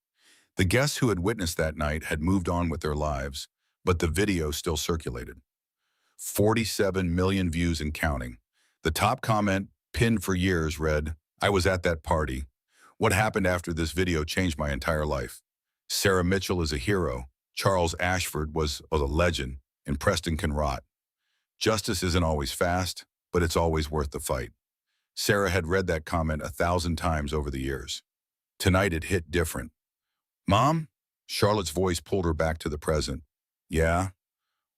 The guests who had witnessed that night had moved on with their lives, but the video still circulated. 47 million views and counting. The top comment, pinned for years, read, "I was at that party. What happened after this video changed my entire life. Sarah Mitchell is a hero. Charles Ashford was a legend, and Preston can rot. Justice isn't always fast, but it's always worth the fight." Sarah had read that comment 1,000 times over the years. Tonight it hit different. Mom? Charlotte's voice pulled her back to the present. Yeah?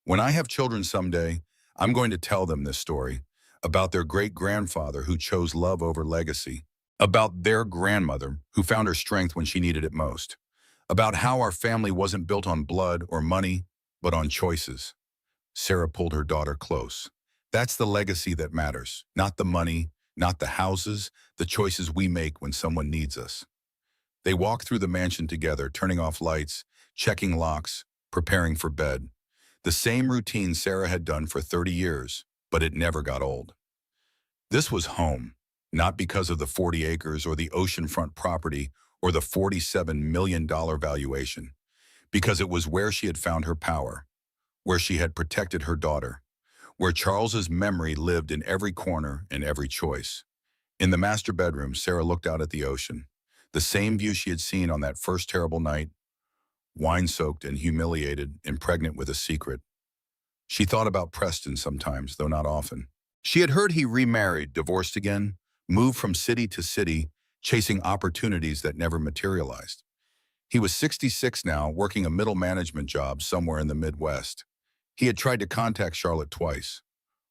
When I have children someday, I'm going to tell them this story about their great-grandfather who chose love over legacy, about their grandmother who found her strength when she needed it most, about how our family wasn't built on blood or money, but on choices. Sarah pulled her daughter close. That's the legacy that matters, not the money, not the houses, the choices we make when someone needs us. They walked through the mansion together, turning off lights, checking locks, preparing for bed. The same routine Sarah had done for 30 years, but it never got old. This was home, not because of the 40 acres or the oceanfront property or the $47 million valuation, because it was where she had found her power, where she had protected her daughter, where Charles's memory lived in every corner and every choice. In the master bedroom, Sarah looked out at the ocean, the same view she had seen on that first terrible night, wine-soaked and humiliated and pregnant with a secret. She thought about Preston sometimes, though not often. She had heard he remarried, divorced again, moved from city to city, chasing opportunities that never materialized. He was 66 now, working a middle management job somewhere in the Midwest. He had tried to contact Charlotte twice,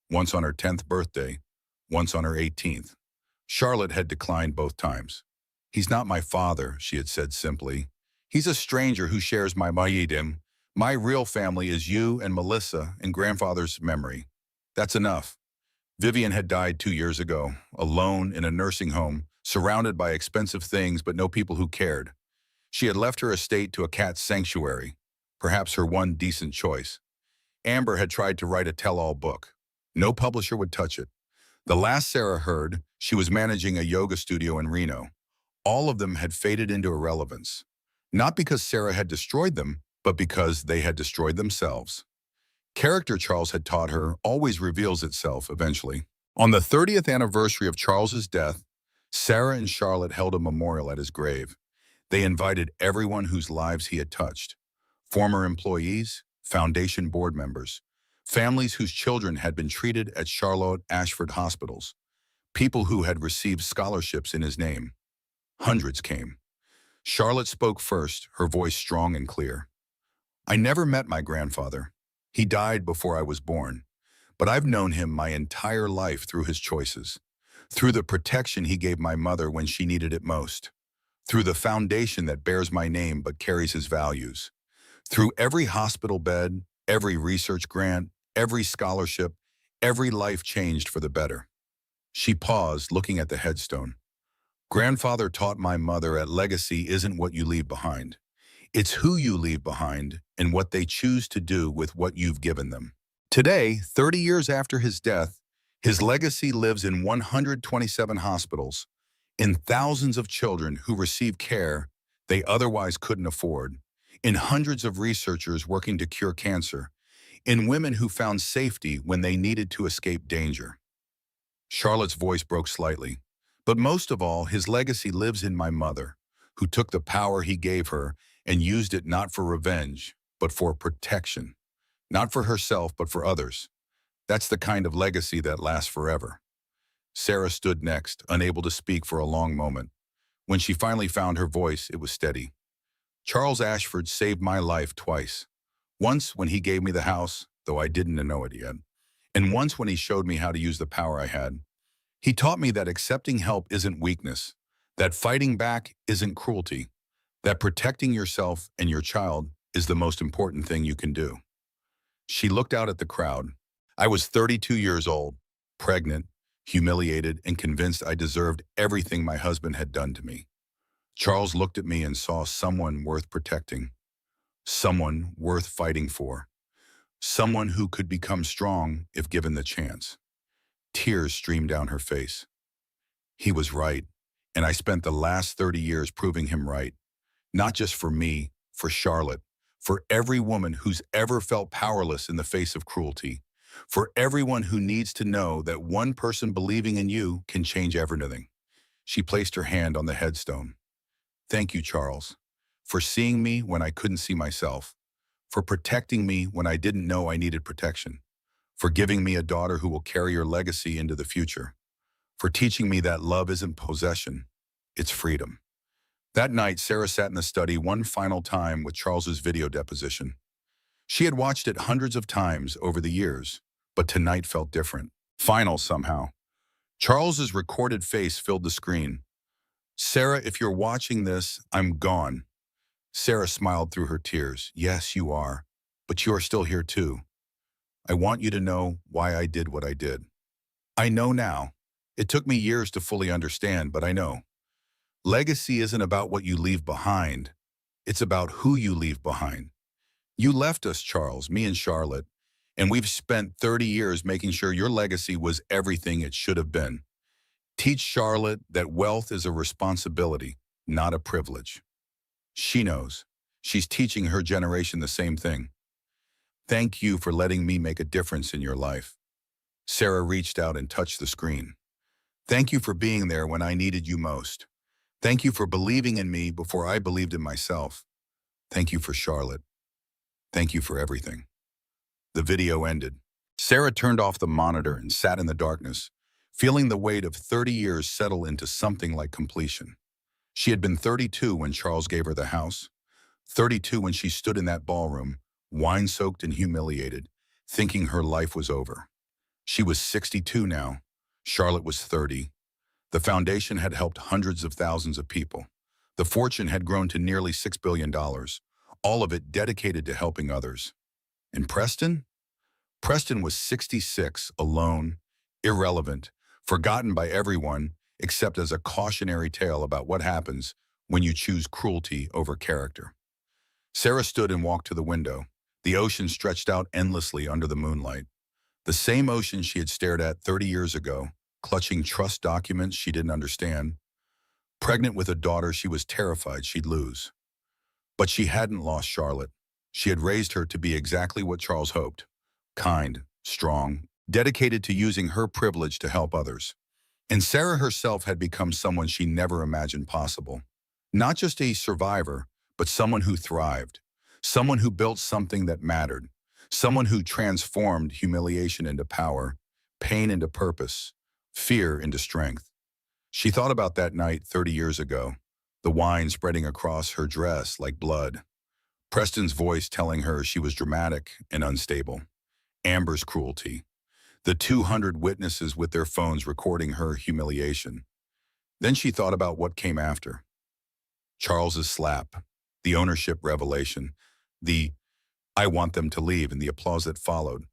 once on her 10th birthday, once on her 18th. Charlotte had declined both times. He's not my father, she had said simply. He's a stranger who shares my mayidim. My real family is you and Melissa and grandfather's memory. That's enough. Vivian had died 2 years ago, alone in a nursing home, surrounded by expensive things but no people who cared. She had left her estate to a cat sanctuary. perhaps her one decent choice. Amber had tried to write a tell-all book. No publisher would touch it. The last Sarah heard, she was managing a yoga studio in Reno. All of them had faded into irrelevance. Not because Sarah had destroyed them, but because they had destroyed themselves. Character Charles had taught her always reveals itself eventually. On the 30th anniversary of Charles's death, Sarah and Charlotte held a memorial at his grave. They invited everyone whose lives he had touched. Former employees, foundation board members, families whose children had been treated at Charlotte Ashford hospitals, people who had received scholarships in his name. Hundreds came. Charlotte spoke first, her voice strong and clear. I never met my grandfather. He died before I was born, but I've known him my entire life through his choices, through the protection he gave my mother when she needed it most, through the foundation that bears my name but carries his values, through every hospital bed, every research grant, every scholarship, every life changed for the better. She paused, looking at the headstone. Grandfather taught my mother that legacy isn't what you leave behind. It's who you leave behind and what they choose to do with what you've given them. Today, 30 years after his death, his legacy lives in 127 hospitals, in thousands of children who receive care they otherwise couldn't afford, in hundreds of researchers working to cure cancer, in women who found safety when they needed to escape danger. Charlotte's voice broke slightly, but most of all, his legacy lives in my mother, who took the power he gave her and used it not for revenge, but for protection. Not for herself, but for others. That's the kind of legacy that lasts forever. Sarah stood next, unable to speak for a long moment. When she finally found her voice, it was steady. Charles Ashford saved my life twice. Once when he gave me the house, though I didn't know it yet, and once when he showed me how to use the power I had. He taught me that accepting help isn't weakness, that fighting back isn't cruelty, that protecting yourself and your child is the most important thing you can do. She looked out at the crowd. I was 32 years old, pregnant, humiliated, and convinced I deserved everything my husband had done to me. Charles looked at me and saw someone worth protecting, someone worth fighting for, someone who could become strong if given the chance. Tears streamed down her face. He was right, and I spent the last 30 years proving him right. Not just for me, for Charlotte, for every woman who's ever felt powerless in the face of cruelty, for everyone who needs to know that one person believing in you can change everything. She placed her hand on the headstone. Thank you, Charles, for seeing me when I couldn't see myself, for protecting me when I didn't know I needed protection, for giving me a daughter who will carry your legacy into the future, for teaching me that love isn't possession, it's freedom. That night, Sarah sat in the study one final time with Charles's video deposition. She had watched it hundreds of times over the years, but tonight felt different. Final somehow. Charles's recorded face filled the screen. Sarah, if you're watching this, I'm gone. Sarah smiled through her tears. Yes, you are, but you are still here too. I want you to know why I did what I did. I know now. It took me years to fully understand, but I know. Legacy isn't about what you leave behind. It's about who you leave behind. You left us, Charles, me and Charlotte, and we've spent 30 years making sure your legacy was everything it should have been. Teach Charlotte that wealth is a responsibility, not a privilege. She knows. She's teaching her generation the same thing. Thank you for letting me make a difference in your life. Sarah reached out and touched the screen. Thank you for being there when I needed you most. Thank you for believing in me before I believed in myself. Thank you for Charlotte. Thank you for everything. The video ended. Sarah turned off the monitor and sat in the darkness, feeling the weight of 30 years settle into something like completion. She had been 32 when Charles gave her the house, 32 when she stood in that ballroom, wine-soaked and humiliated, thinking her life was over. She was 62 now. Charlotte was 30. The foundation had helped hundreds of thousands of people. The fortune had grown to nearly $6 billion, all of it dedicated to helping others. And Preston? Preston was 66, alone, irrelevant, forgotten by everyone, except as a cautionary tale about what happens when you choose cruelty over character. Sarah stood and walked to the window. The ocean stretched out endlessly under the moonlight. The same ocean she had stared at 30 years ago, clutching trust documents she didn't understand. Pregnant with a daughter she was terrified she'd lose. But she hadn't lost Charlotte. She had raised her to be exactly what Charles hoped: kind, strong, dedicated to using her privilege to help others. And Sarah herself had become someone she never imagined possible. Not just a survivor, but someone who thrived. Someone who built something that mattered. Someone who transformed humiliation into power, pain into purpose, fear into strength. She thought about that night 30 years ago, the wine spreading across her dress like blood, Preston's voice telling her she was dramatic and unstable, Amber's cruelty, the 200 witnesses with their phones recording her humiliation. Then she thought about what came after. Charles's slap, the ownership revelation, the "I want them to leave" and the applause that followed.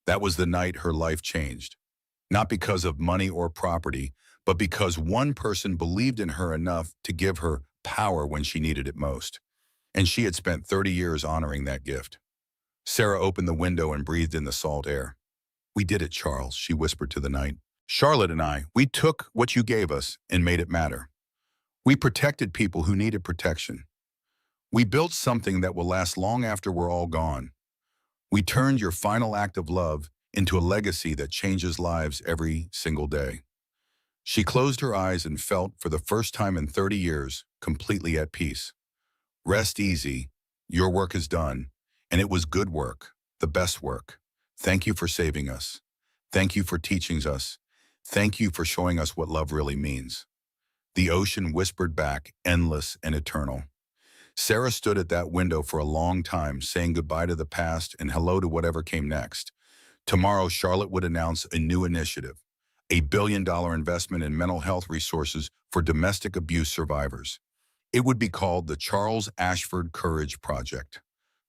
That was the night her life changed. Not because of money or property, but because one person believed in her enough to give her power when she needed it most. And she had spent 30 years honoring that gift. Sarah opened the window and breathed in the salt air. "We did it, Charles," she whispered to the night. "Charlotte and I, we took what you gave us and made it matter. We protected people who needed protection. We built something that will last long after we're all gone. We turned your final act of love into a legacy that changes lives every single day." She closed her eyes and felt, for the first time in 30 years, completely at peace. "Rest easy. Your work is done. And it was good work, the best work. Thank you for saving us. Thank you for teaching us. Thank you for showing us what love really means." The ocean whispered back, endless and eternal. Sarah stood at that window for a long time, saying goodbye to the past and hello to whatever came next. Tomorrow, Charlotte would announce a new initiative, a $1 billion investment in mental health resources for domestic abuse survivors. It would be called the Charles Ashford Courage Project.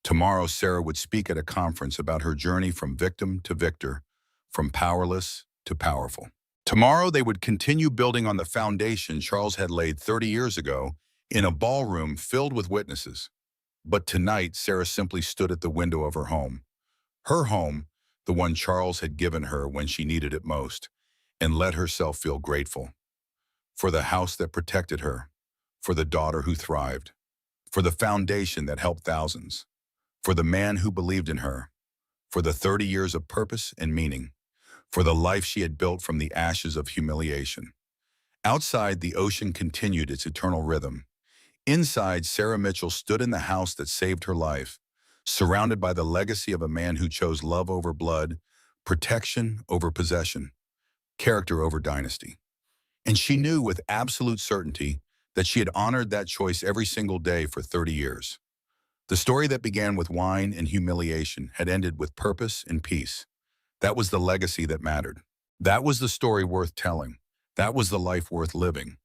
Tomorrow, Sarah would speak at a conference about her journey from victim to victor, from powerless to powerful. Tomorrow, they would continue building on the foundation Charles had laid 30 years ago in a ballroom filled with witnesses. But tonight, Sarah simply stood at the window of her home, the one Charles had given her when she needed it most, and let herself feel grateful. For the house that protected her, for the daughter who thrived, for the foundation that helped thousands, for the man who believed in her, for the 30 years of purpose and meaning, for the life she had built from the ashes of humiliation. Outside, the ocean continued its eternal rhythm. Inside, Sarah Mitchell stood in the house that saved her life, surrounded by the legacy of a man who chose love over blood, protection over possession, character over dynasty. And she knew with absolute certainty that she had honored that choice every single day for 30 years. The story that began with wine and humiliation had ended with purpose and peace. That was the legacy that mattered. That was the story worth telling. That was the life worth living.